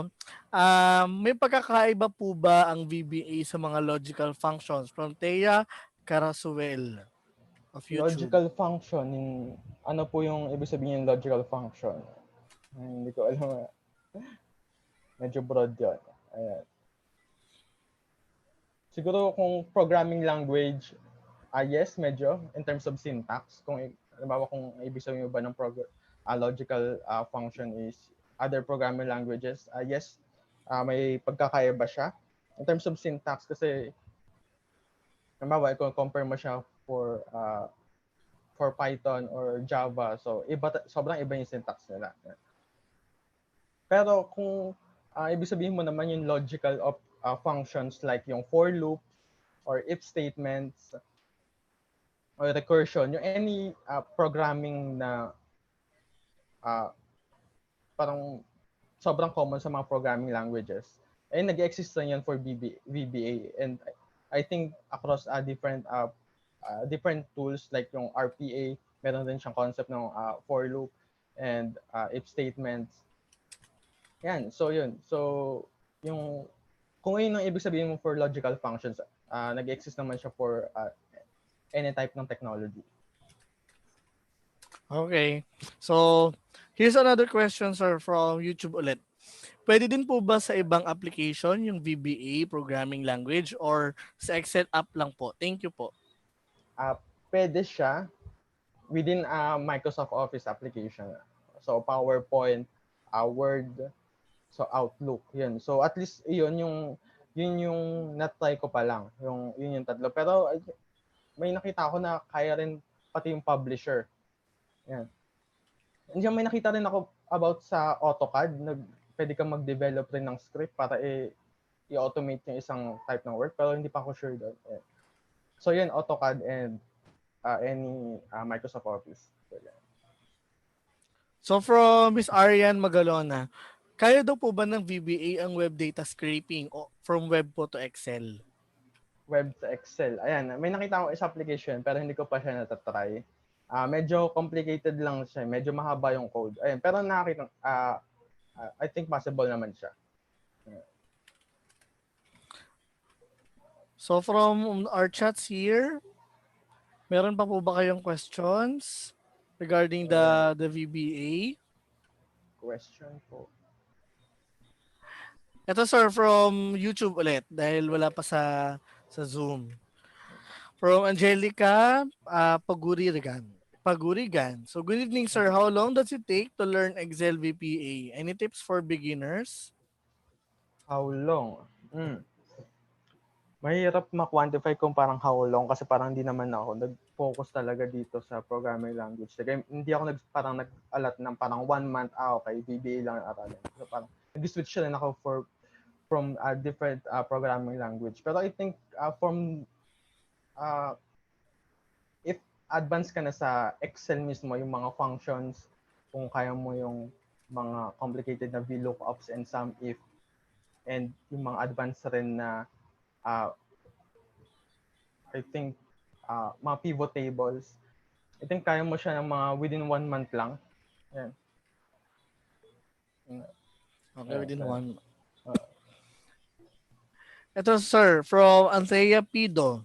may pagkakaiba po ba ang VBA sa mga logical functions from Thea Carasuel of YouTube? Logical function, ano po yung ibig sabihin yung logical function? Hindi ko alam. Medyo broad yun. Ayan. Siguro kung programming language, yes, medyo, in terms of syntax. Halimbawa kung ibig sabihin mo ba ng logical function is other programming languages, yes, may pagkakaiba siya. In terms of syntax, kasi, halimbawa, kung compare mo siya for Python or Java, so sobrang iba yung syntax nila. Pero kung ibig sabihin mo naman yung logical of functions like yung for loop or if statements or recursion, yung any programming na uh, parang sobrang common sa mga programming languages, nag-exist na yan for VBA. And I think across different tools like yung RPA, meron din siyang concept ng for loop and if statements. Yan, so yun. So, yung kung yun ang ibig sabihin mo for logical functions, nag-exist naman siya for any type ng technology. Okay. So, here's another question, sir, from YouTube ulit. Pwede din po ba sa ibang application yung VBA programming language or sa Excel app lang po? Thank you po. Uh, Pwede siya within a Microsoft Office application. So, PowerPoint, Word, so Outlook, yun. So, at least yun yung na-try ko pa lang, yun yung tatlo. Pero may nakita ako na kaya rin pati yung publisher. Yan. Diyan may nakita rin ako about sa AutoCAD, pwede kang mag-develop rin ng script para i-automate yung isang type ng work, pero hindi pa ako sure doon. Yeah. So yun, AutoCAD and any Microsoft Office. So, yeah. So, from Miss Ariane Magalona, kaya daw po ba ng VBA ang web data scraping o from web po to Excel? Web to Excel. Ayan, may nakita akong isa application pero hindi ko pa siya natatry. Medyo complicated lang siya, medyo mahaba yung code. Ayan, pero nakakita, I think possible naman siya. Yeah. So, from our chats here, Meron pa po ba kayong questions regarding Ayan, the VBA? question po. Ito sir from YouTube ulit dahil wala pa sa Zoom. From Angelica Pagurigan. Pagurigan. So good evening sir. How long does it take to learn Excel VBA? Any tips for beginners? How long? Mahirap ma-quantify kung parang how long kasi parang hindi naman ako nag-focus talaga dito sa programming language. Kaya hindi ako parang nag-alat ng parang 1 month, okay, VBA lang ang aralin. So parang nag-switch rin ako from a different programming language. Pero I think from uh, if advanced ka na sa Excel mismo, yung mga functions, kung kaya mo yung mga complicated na VLOOKUPs and sum if, and yung mga advanced rin na uh, I think mga pivot tables, I think kaya mo siya ng mga within 1 month lang. Yan. Okay, within So, one. uh, Ito sir from Anthea Pido.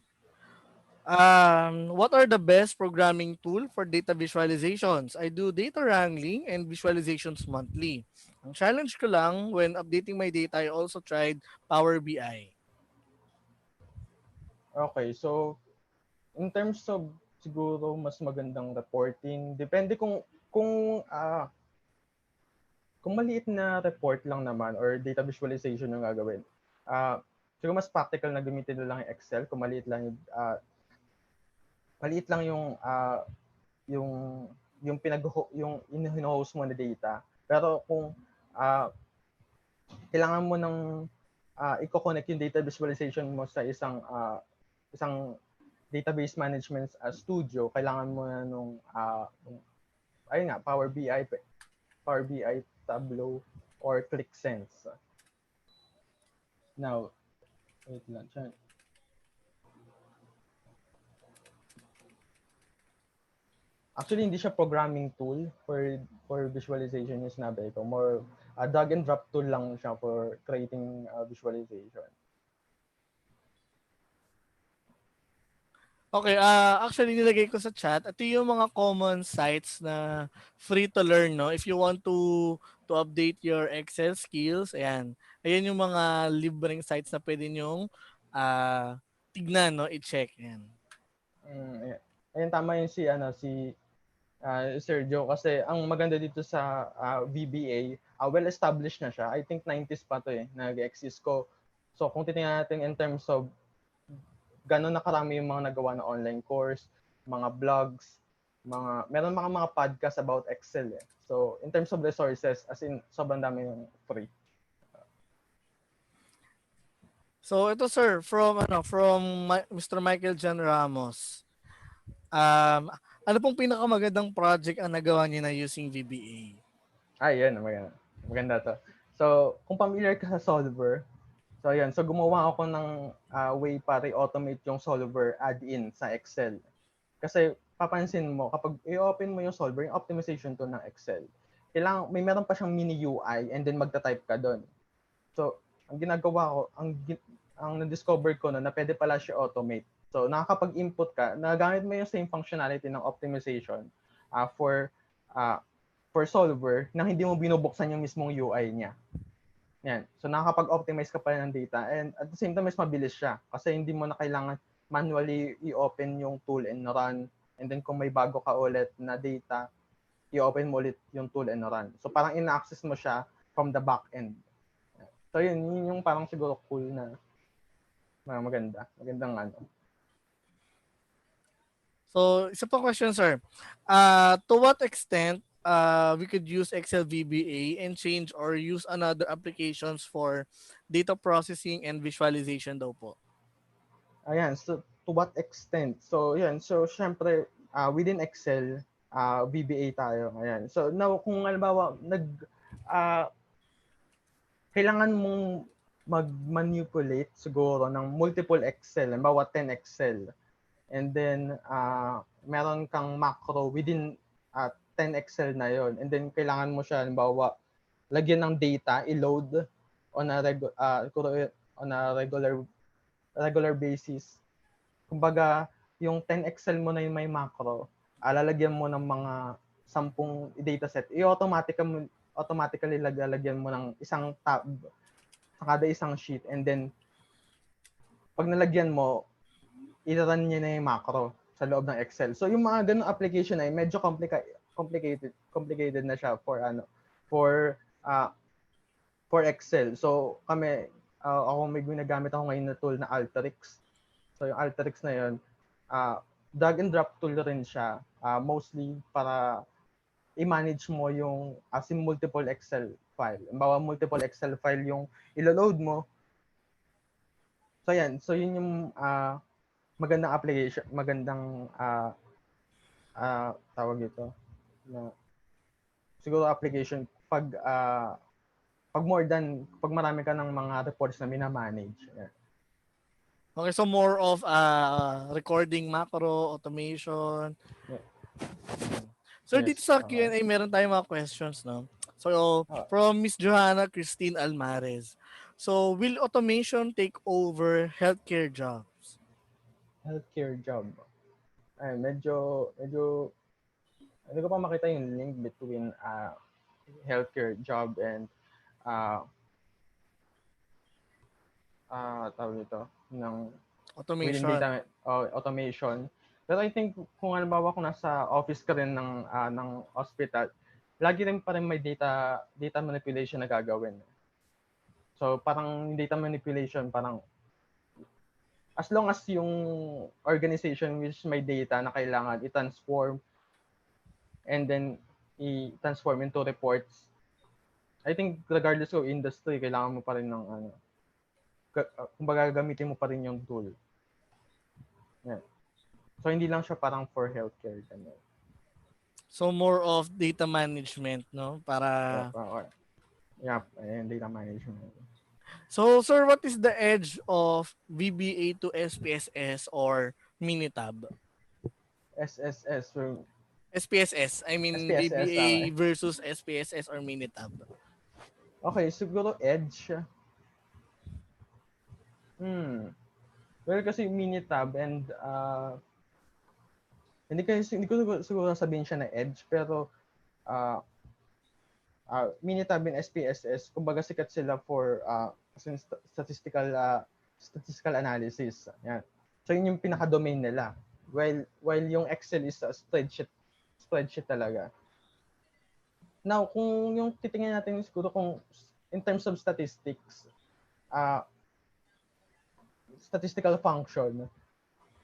What are the best programming tool for data visualizations? I do data wrangling and visualizations monthly. Ang challenge ko lang, when updating my data, I also tried Power BI. okay, so in terms of siguro mas magandang reporting, depende kung maliit na report lang naman or data visualization yung gagawin. Siguro mas practical na gamitin lang yung Excel kung maliit lang yung yung in-host mo na data. Pero kung uh, kailangan mo ng i-connect yung data visualization mo sa isang database management studio, kailangan mo na ayun nga, Power BI, Tableau, or ClickSense. Now, wait lang. Actually, hindi siya programming tool for visualization yung sinabi ko. More drag and drop tool lang siya for creating visualization. Okay, actually nilagay ko sa chat. Ito yung mga common sites na free to learn, no? If you want to update your Excel skills, ayan. Ayan yung mga libreng sites na pwede nyong tignan, no? I-check. Ayan. Ayan. Ayun, tama yung si Sergio kasi ang maganda dito sa VBA, well established na siya. I think 90s pa to nag-exist ko. So kung titingnan natin in terms of gano'n na karami yung mga nagawa na online course, mga vlogs, meron mga podcast about Excel eh. So in terms of resources, as in sobrang dami yung free. So ito sir, from Mr. Michael John Ramos. Ano pong pinakamagandang project ang nagawa niya na using VBA? Yan, maganda. Maganda to. So, kung familiar ka sa solver, so yan, so gumawa ako ng way para i-automate yung solver add-in sa Excel. Kasi papansin mo, kapag i-open mo yung solver, yung optimization tool ng Excel, may meron pa siyang mini UI and then magta-type ka doon. So, ang ginagawa ko, ang na-discover ko na pwede pala siya automate. So, nakakapag-input ka, nagamit mo yung same functionality ng optimization uh, for uh, for solver na hindi mo binubuksan yung mismong UI niya. Yan. So, nakakapag-optimize ka pa ng data and at the same time, mas mabilis siya kasi hindi mo na kailangan manually i-open yung tool and run and then kung may bago ka ulit na data, i-open mo ulit yung tool and run. So, parang ina-access mo siya from the back end. So, yun yung parang siguro cool na maganda. Magandang ano. So, isa pang question, sir. To what extent we could use Excel VBA and change or use another applications for data processing and visualization daw po? Ayan, so to what extent? So, yan. So, syempre, within Excel, VBA tayo. Ayan. So, now, kung halimbawa, uh, kailangan mong mag-manipulate siguro ng multiple Excel, halimbawa 10 Excel. And then, meron kang macro within 10 Excel na yon. And then, kailangan mo siya, halimbawa, lagyan ng data, i-load on on a regular basis. Kumbaga, yung 10 Excel mo na yung may macro, lalagyan mo ng mga 10 dataset, automatically lalagyan mo ng isang tab sa kada isang sheet, and then pag nalagyan mo, i-run niya na yung macro sa loob ng Excel. So yung mga ganung application ay medyo complicated na siya for for uh, for Excel. So kami, may ginagamit ako ngayon na tool na Alteryx. So yung Alteryx na yun, drag and drop tool rin siya, mostly para i-manage mo yung as in multiple Excel file. Bawa multiple Excel file yung ilo-load mo. So yan, so yun yung magandang application, magandang tawag ito na siguro application pag marami ka ng mga reports na minamanage. Yeah. Okay, so more of recording macro, automation. Yeah. So dito Yes. sa Q&A, meron tayong mga questions, no? So, from Miss Johanna Christine Almares. So, will automation take over healthcare jobs? Healthcare job. Ay, medyo hindi ko pa makita yung link between healthcare job and uh, tawag ito ng within Automation. data automation. Pero I think kung halimbawa kung nasa office ka rin ng hospital, lagi rin pa rin may data manipulation na gagawin. So parang data manipulation, parang as long as yung organization which may data na kailangan i-transform and then i-transform into reports, I think regardless of industry, kailangan mo pa rin ng kumbaga gamitin mo pa rin yung tool. Yeah. So hindi lang siya parang for healthcare. Ganun. So, more of data management, no? Yep, Para... and data management. So, sir, what is the edge of VBA to SPSS or Minitab? SSS, so SPSS, I mean SPSS, VBA okay. versus SPSS or Minitab. Okay, siguro Edge. Hmm. Well, kasi Minitab and hindi ko siguro sabihin siya na Edge, pero uh, Minitab and SPSS, kumbaga sikat sila for statistical analysis. Yan. So yun yung pinaka-domain nila. While yung Excel is a spreadsheet talaga. Now, kung yung titingnan natin siguro kung in terms of statistical function,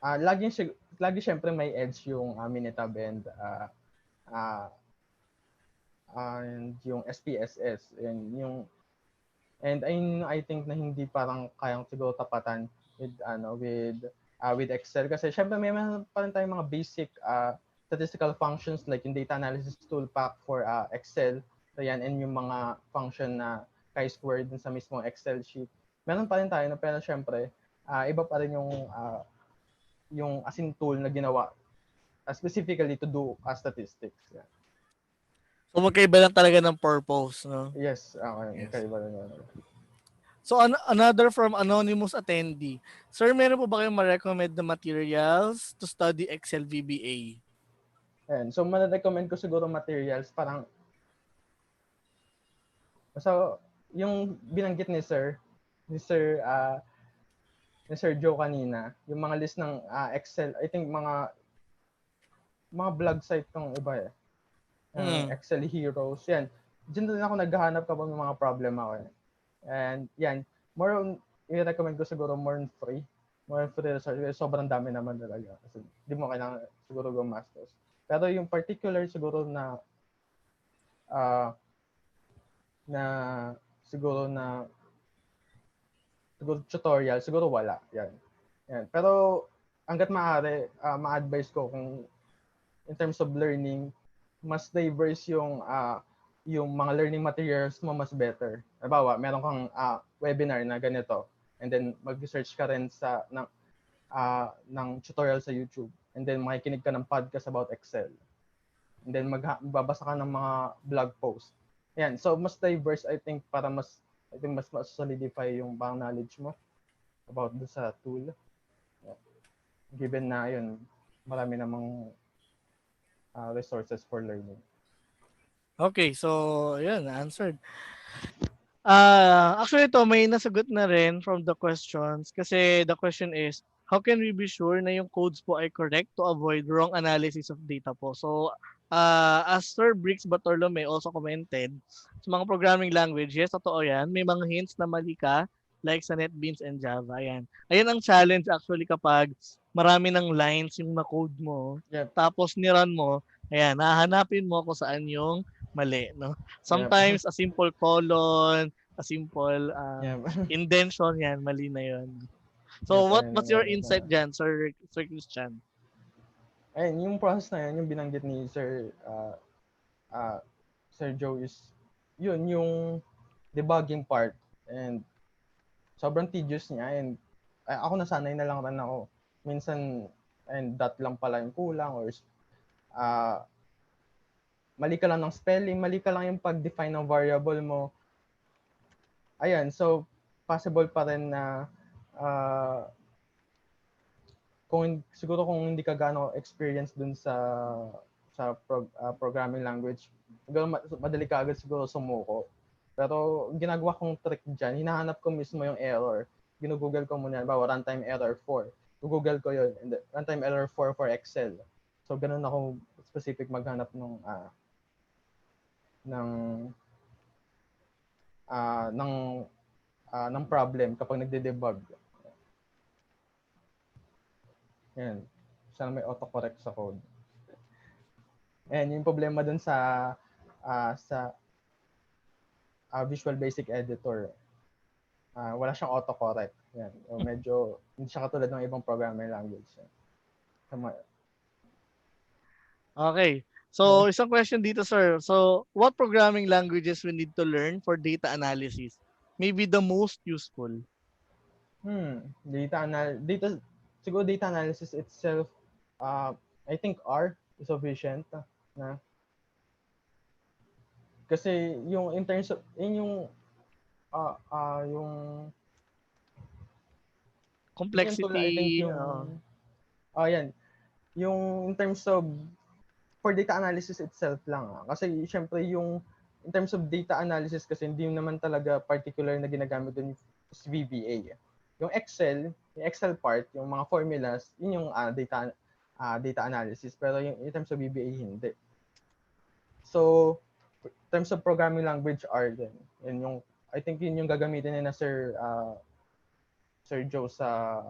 lagi syempre may edge yung Minitab uh, and yung SPSS and I think na hindi parang kayang siguro tapatan with Excel, kasi syempre may pa rin tayong mga basic statistical functions like yung data analysis tool pack for Excel. So yan, and yung mga function na chi-square dun sa mismong Excel sheet. Meron pa rin tayo, na pero syempre iba pa rin yung as in tool na ginawa specifically to do statistics. Yeah. So, magkaiba lang talaga ng purpose, no? Yes, okay, Yes. magkaiba rin yun. So, another from anonymous attendee. Sir, meron po ba kayong ma-recommend na materials to study Excel VBA? Ayan. So, recommend ko siguro materials, parang, so, yung binanggit ni Sir Joe kanina, yung mga list ng Excel, I think mga blog site tong iba eh. Excel Heroes, yan. Diyan din ako naghahanap kapag may mga problem ako eh. And yan, i-recommend ko siguro more on free. More on free research. Sobrang dami naman talaga. Kasi di mo kailangan siguro gumastos. Pero yung particular siguro uh, na siguro tutorial, siguro wala. Yan. Yan. Pero hanggat maaari, ma-advise ko kung in terms of learning, mas diverse yung mga learning materials mo, mas better. Halimbawa, meron kang webinar na ganito, and then mag-research ka rin ng tutorial sa YouTube, and then makikinig ka ng podcast about Excel, and then magbabasa ka ng mga blog post. Yan. So, mas diverse, I think, para mas solidify yung bang knowledge mo about sa tool. Yeah. given na yun, marami namang resources for learning. Okay, so yun, answered. Actually ito may nasagot na rin from the questions kasi the question is, how can we be sure na yung codes po ay correct to avoid wrong analysis of data po? So, as Sir Briggs Bartolome also commented, sa mga programming language, yes, totoo yan. May mga hints na mali ka, like sa NetBeans and Java. Ayan. Ayan ang challenge actually kapag marami ng lines yung na-code mo, Yep, tapos niran mo, ayan, hahanapin mo kung saan yung mali, no? yep, Sometimes a simple colon, a simple yep, indentation, yan, mali na yun. So yep, what's your insight dyan, Sir Christian? ayun, yung process na yun, yung binanggit ni uh, Sir Joe is, yun, yung debugging part, and sobrang tedious niya, and ako nasanay na lang rin ako. Minsan, and that lang pala yung kulang, or uh, mali ka lang ng spelling, mali ka lang yung pag-define ng variable mo. Ayan, so possible pa rin na uh, siguro kung hindi ka gaano experience dun sa programming language, siguro madali ka agad siguro sumuko. Pero ginagawa kong trick dyan, hinahanap ko mismo yung error. Ginugoogle ko muna, bawa runtime error 4. Google ko yun, and runtime error 4 for Excel. So ganun ako specific maghanap ng ah, ng ng problem kapag nagde-debug. Yan. Sana may autocorrect sa code. And yung problema dun sa Visual Basic Editor, wala siyang autocorrect. Yan. O medyo hindi siya katulad ng ibang programming language. Tama. Okay. So, isang question dito, sir. So, what programming languages we need to learn for data analysis? Maybe the most useful. Data siguro data analysis itself, uh, I think R is sufficient na kasi yung in terms of yung yung tool, I think Complexity. yan, yung in terms of for data analysis itself lang. Kasi syempre yung in terms of data analysis kasi hindi naman talaga particular na ginagamit doon is VBA. Yung Excel part, yung mga formulas, yun yung data analysis, pero yung in terms of VBA hindi. So, in terms of programming language R din. Yun yung I think yun yung gagamitin ni na Sir Joe sa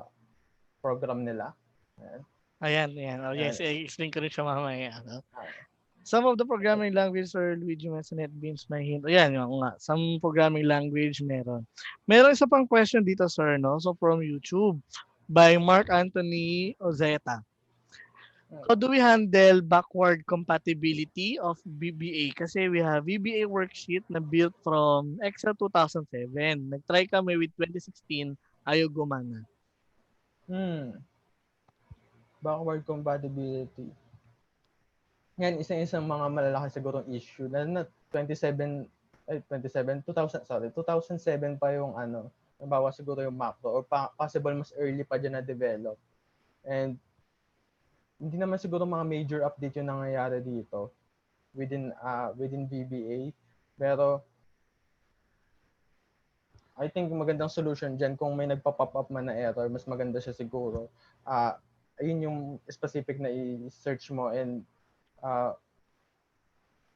program nila. Ayan. Ayan, ayan. Oh, yes, Ayan. i-explain ko rin siya mamaya. Ano? Ah, Some of the programming language, Sir Luigi mentioned NetBeans, may hint. Ayan, yung nga. Some programming language meron. Meron isa pang question dito, sir, no? So, from YouTube by Mark Anthony Ozeta. How do we handle backward compatibility of VBA? Kasi we have VBA worksheet na built from Excel 2007. Nag-try kami with 2016, ayaw gumana. Backward compatibility. Yan, isa-isang mga malalaki sigurong issue. Lalo na 2007 pa yung nabawa siguro yung macro, or possible mas early pa dyan na develop. And hindi naman siguro mga major update yung nangyayari dito within VBA. Pero I think magandang solution dyan kung may nagpa-pop up man na error, mas maganda siya siguro. Ayun yung specific na i-search mo, and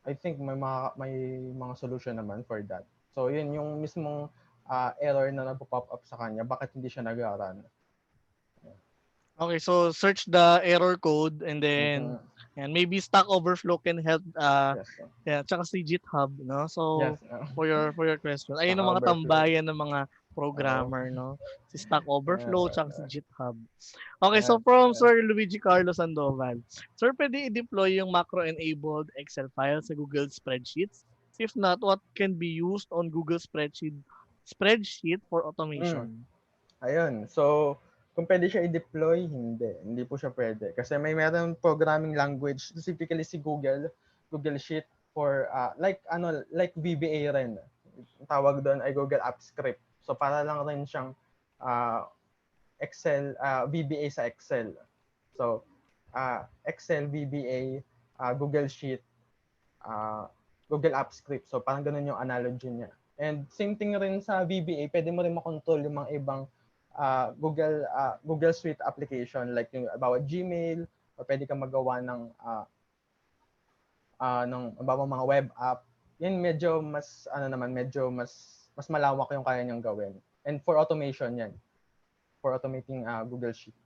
I think may mga solution naman for that. So yun yung mismong error na nagpo-pop up sa kanya, bakit hindi siya nag-run. Okay, so search the error code and then Mm-hmm. and maybe Stack Overflow can help Yes. yeah, tsaka si GitHub, no? So Yes. for your question. Ayun Stack ang mga Overflow. tambayan ng mga Oo. programmer, no? Si Stack Overflow tsaka si GitHub. Okay, so Yeah. from Sir Luigi Carlos Sandoval. Sir, pwede i-deploy yung macro-enabled Excel file sa Google Spreadsheets? If not, what can be used on Google Spreadsheet for Mm. automation? Ayun. So, kung pwede siya i-deploy, hindi. Hindi po siya pwede. Kasi meron programming language, specifically si Google Sheet for, like VBA rin. Ang tawag doon ay Google App Script. So, para lang rin siyang uh, VBA sa Excel. So, Excel, VBA, Google Sheet, uh, Google App Script. So, parang ganun yung analogy niya. And same thing rin sa VBA, pwede mo rin makontrol yung mga ibang Google Suite application like yung about Gmail, o pwede kang magawa ng ibang mga web app. Yan medyo mas ano naman, medyo mas malawak yung kaya niyang gawin. And for automation yan, for automating Google Sheet.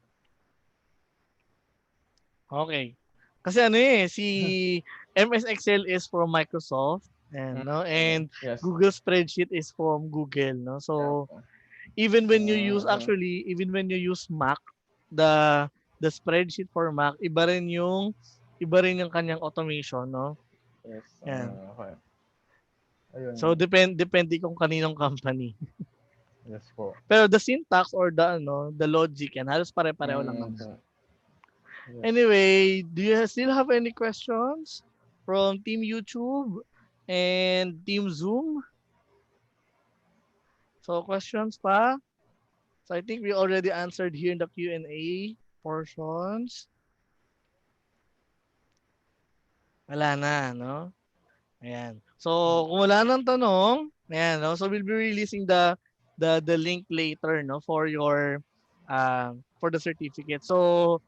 Okay. Kasi ano si MS Excel is from Microsoft and no, and Yes. Google Spreadsheet is from Google, no. Yeah. So even when you use Mac, the the spreadsheet for Mac, iba rin yung kanyang automation, no. Yes. Yan. Okay. Ayun. So depende kung kaninong company. Yes po. Pero the syntax or the logic yan, halos pare-pareho lang naman. Okay. Yes. Anyway, do you still have any questions from Team YouTube and Team Zoom? So questions pa? So I think we already answered here in the Q&A portions. Wala na, no? Ayan. So kung wala nang tanong, ayan, no? So we'll be releasing the link later, no, for the certificate. So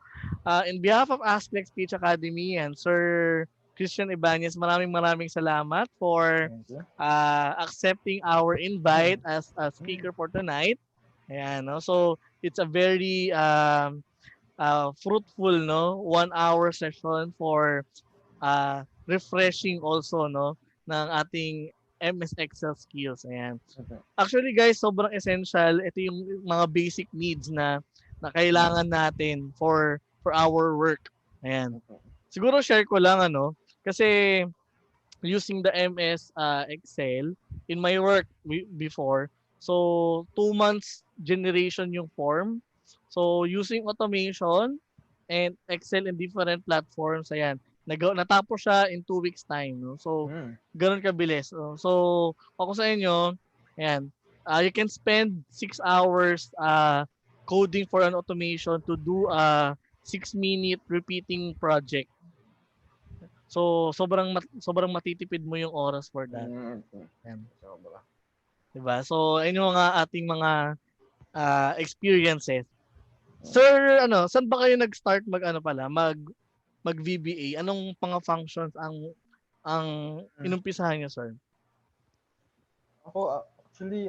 in behalf of Asplex Speech Academy and Sir Christian Ibañez, maraming salamat for Thank you. accepting our invite as a speaker for tonight. Ayan, no? So it's a very fruitful, no, 1 hour session for refreshing also, no, ng ating MS Excel skills. Ayan. Okay. Actually guys, sobrang essential. Ito yung mga basic needs na kailangan natin for our work. Ayan. Okay. Siguro share ko lang kasi using the MS Excel in my work before. So 2 months generation yung form. So using automation and Excel in different platforms, ayan. Natapos siya in 2 weeks time, no? So ganun kabilis. So ako sa inyo, ayan, you can spend 6 hours coding for an automation to do a 6-minute repeating project. So sobrang matitipid mo yung oras for that. Okay. Ayan. Sobra. 'Di ba? So ayun yung mga ating mga experiences. Sir, saan ba kayo nag-start mag VBA? Anong mga functions ang inumpisahan niyo, sir? Ako, actually,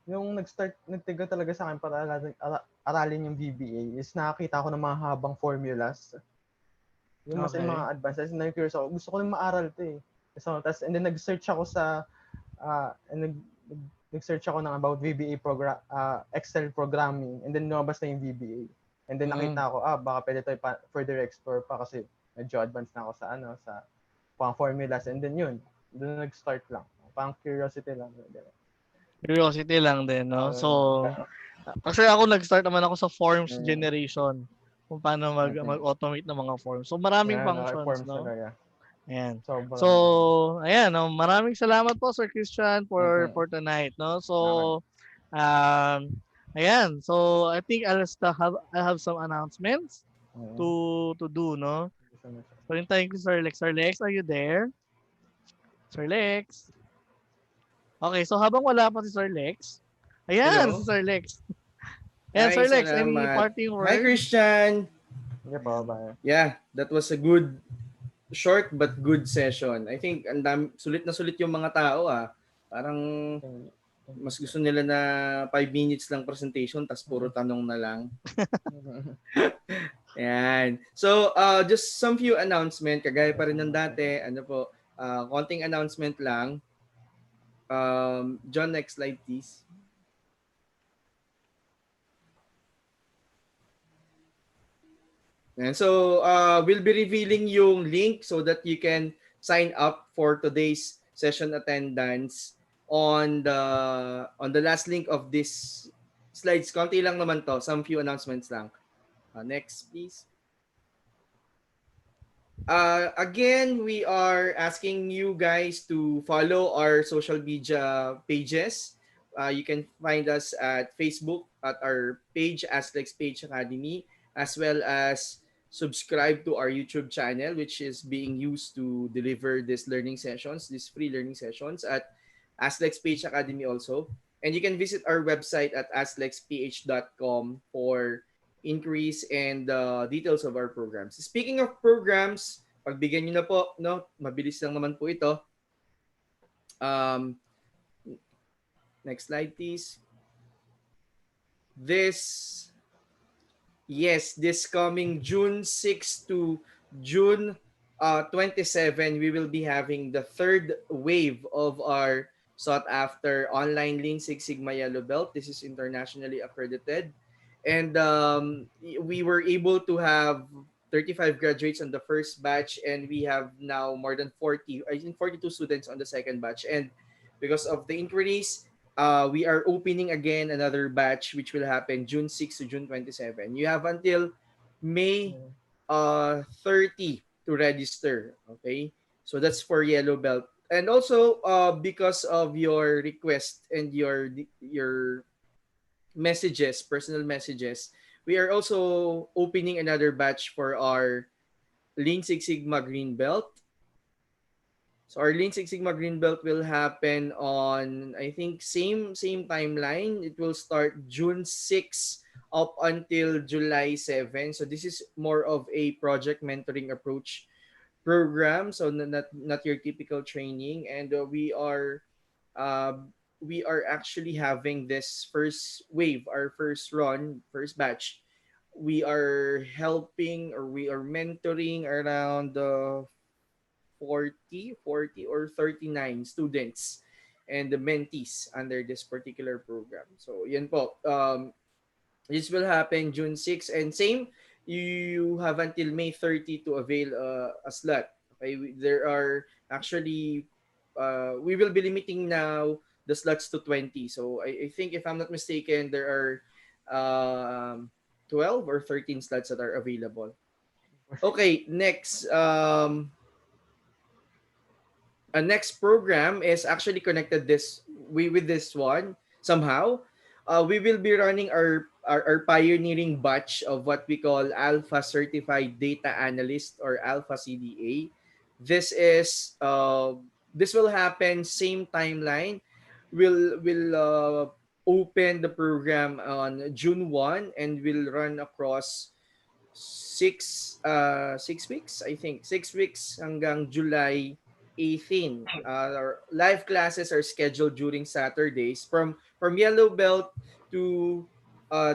yung nagtiga talaga sa akin para aralin yung VBA is nakakita ko ng mga habang formulas. Yung mas yung Okay. mga advanced, na-curious ako. Gusto ko rin maaral to eh. So, and then nag-search ako nag-search ako ng about VBA Excel programming, and then lumabas na yung VBA. And then nakita ko, baka pwede tayo further explore pa kasi medyo advanced na ako sa pang formulas, and then yun, doon nag-start lang. Pang curiosity lang. Curiosity lang din, no? So, kasi ako nag-start naman ako sa forms generation. Kung paano mag-automate ng mga forms. So, maraming functions, forms no? talaga. Ayan. Sobrang. So, ayan, no? Maraming salamat po, Sir Christian, for tonight, no? So, ayan. So, I think I have some announcements to do, no? So, hintayin ko Sir Lex. Sir Lex, are you there? Sir Lex? Okay, so habang wala pa si Sir Lex, ayan, Hello? si Sir Lex. Ayan, Hi, Sir Lex, any salamat. parting Hi, words? Christian. Sige po, bye. Yeah, that was a good, short but good session. I think sulit na sulit yung mga tao Parang mas gusto nila na 5 minutes lang presentation tas puro tanong na lang. Ayan. So, just some few announcement. Kagaya pa rin ng dati. Konting announcement lang. John, next slide please. And so, we'll be revealing yung link so that you can sign up for today's session attendance on the last link of this slides. Konti lang naman to, some few announcements lang. Next, please. Again, we are asking you guys to follow our social media pages. You can find us at Facebook at our page, Asplex Page Academy. as well as subscribe to our YouTube channel, which is being used to deliver these learning sessions, these free learning sessions at Aslex PH Academy also. And you can visit our website at aslexph.com for increase and details of our programs. Speaking of programs, pagbigyan nyo na po, no? Mabilis lang naman po ito. Um, Next slide, please. This Yes, this coming June 6 to June 27, we will be having the third wave of our sought after online Lean Six Sigma Yellow Belt. This is internationally accredited. And we were able to have 35 graduates on the first batch, and we have now more than 40, I think 42 students on the second batch. And because of the inquiries, we are opening again another batch which will happen June 6 to June 27. You have until May 30 to register. Okay? So that's for Yellow Belt. And also because of your request and your messages, personal messages, we are also opening another batch for our Lean Six Sigma Green Belt. So our Lean Six Sigma Green Belt will happen on, I think, same timeline. It will start June 6 up until July 7. So this is more of a project mentoring approach program. So not your typical training, and uh, we are actually having this first wave, our first run, first batch. We are helping or we are mentoring around 40 or 39 students and the mentees under this particular program. So, yan po. This will happen June 6 and same, you have until May 30 to avail a slot. Okay, there are actually we will be limiting now the slots to 20. So I think if I'm not mistaken, there are 12 or 13 slots that are available. Okay, next next program is actually connected with this one somehow. We will be running our pioneering batch of what we call Alpha Certified Data Analyst or Alpha CDA. This is this will happen same timeline. We'll open the program on June 1 and will run across 6 weeks, I think 6 weeks hanggang July 18. Our live classes are scheduled during Saturdays from Yellow Belt to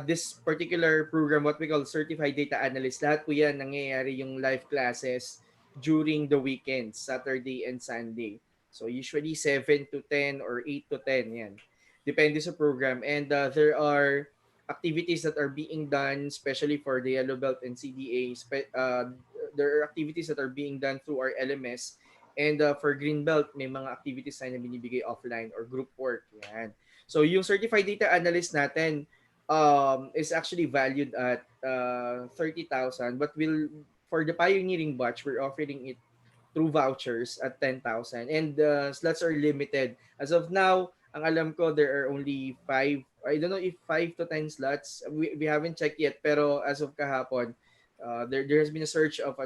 this particular program, what we call Certified Data Analyst. Lahat po yan nangyayari yung live classes during the weekends, Saturday and Sunday. So usually 7 to 10 or 8 to 10 yan. Depende sa program. And there are activities that are being done, especially for the Yellow Belt and CDA. There are activities that are being done through our LMS. And for Green Belt, may mga activities tayo na binibigay offline or group work. Yan. So yung certified data analyst natin is actually valued at 30,000. But for the pioneering batch, we're offering it through vouchers at 10,000. And slots are limited. As of now, ang alam ko, there are only 5, I don't know if 5 to 10 slots. We haven't checked yet, pero as of kahapon, there has been a surge of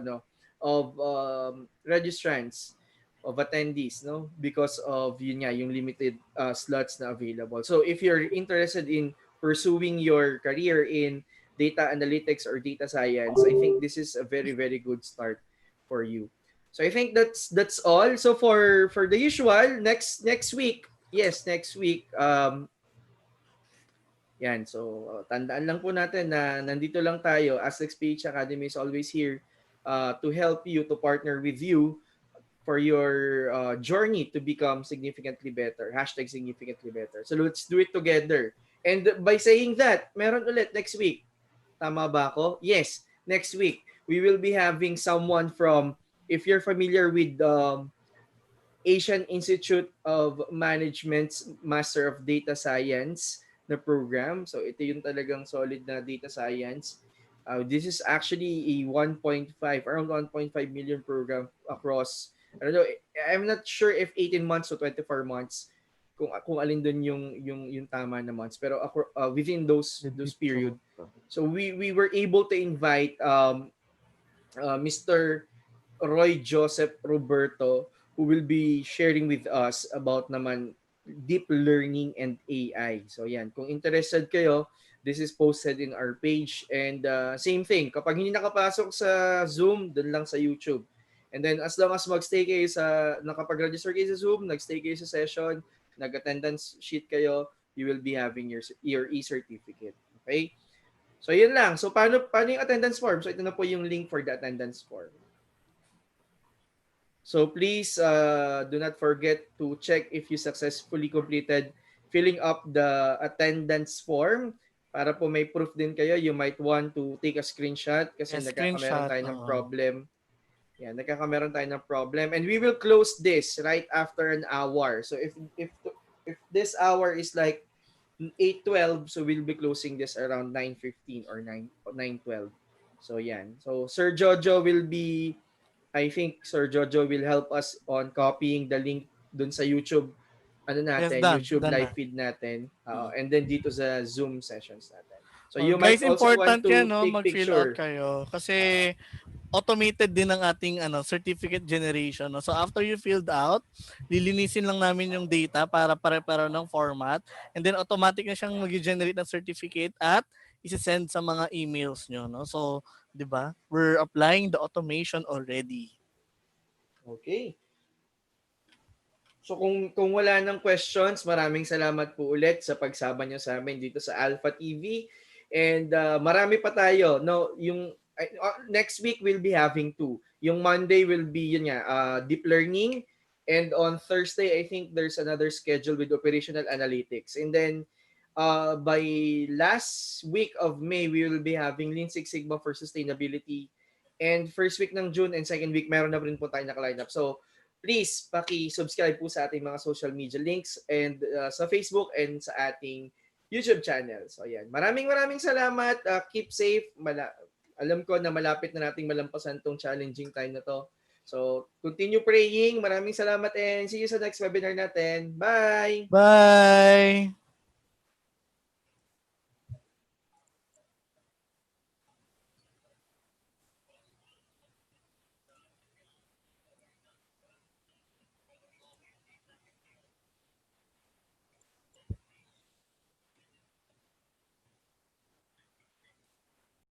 registrants, of attendees, no, because of yun nga yung limited slots na available. So if you're interested in pursuing your career in data analytics or data science, I think this is a very very good start for you. So I think that's all. So for the usual, next week, yes, next week, yan. So tandaan lang po natin na nandito lang tayo. Aztecs PH Academy is always here to help you, to partner with you for your journey to become significantly better. Hashtag significantly better. So let's do it together. And by saying that, meron ulit next week. Tama ba ako? Yes, next week. We will be having someone from, if you're familiar with Asian Institute of Management's Master of Data Science na program. So ito yung talagang solid na data science. This is actually a 1.5, around 1.5 million program across, I don't know, I'm not sure if 18 months or 24 months kung alin doon yung tama na months. Pero within those period, so we were able to invite Mr. Roy Joseph Roberto, who will be sharing with us about naman deep learning and AI. So yan, kung interested kayo, this is posted in our page. And same thing, kapag hindi nakapasok sa Zoom, dun lang sa YouTube. And then as long as magstay kayo nakapag-register kayo sa Zoom, nagstay kayo sa session, nag-attendance sheet kayo, you will be having your e-certificate. Okay? So yun lang. So paano yung attendance form? So ito na po yung link for the attendance form. So please do not forget to check if you successfully completed filling up the attendance form. Para po may proof din kayo, you might want to take a screenshot kasi Yes, nagkakameron screenshot. tayo ng problem. Yan, nagkakameron tayo ng problem. And we will close this right after an hour. So if this hour is like 8:12, so we'll be closing this around 9:15 or 9:12. So yan. So Sir Jojo will be I think Sir Jojo will help us on copying the link dun sa YouTube Yes, done. YouTube Done na. live feed natin. And then dito sa Zoom sessions natin. So Oh, you might guys, also want important yan, to no? take Mag-fill out picture. kayo. Kasi automated din ang ating certificate generation. No? So after you filled out, lilinisin lang namin yung data para pare-pareho ng format. And then automatic na siyang mag-generate ng certificate at isi-send sa mga emails nyo. No? So, di ba? We're applying the automation already. Okay. So kung wala nang questions, maraming salamat po ulit sa pagsama niyo sa amin dito sa Alpha TV. And marami pa tayo. No, yung next week we'll be having two. Yung Monday will be yun nga, deep learning, and on Thursday I think there's another schedule with operational analytics. And then by last week of May we will be having Lean Six Sigma for sustainability. And first week ng June and second week meron na rin po tayo naka-line up. So please paki-subscribe po sa ating mga social media links and sa Facebook and sa ating YouTube channel. So ayan. Maraming salamat. Keep safe. Alam ko na malapit na nating malampasan tong challenging time na to. So continue praying. Maraming salamat and see you sa next webinar natin. Bye! Bye!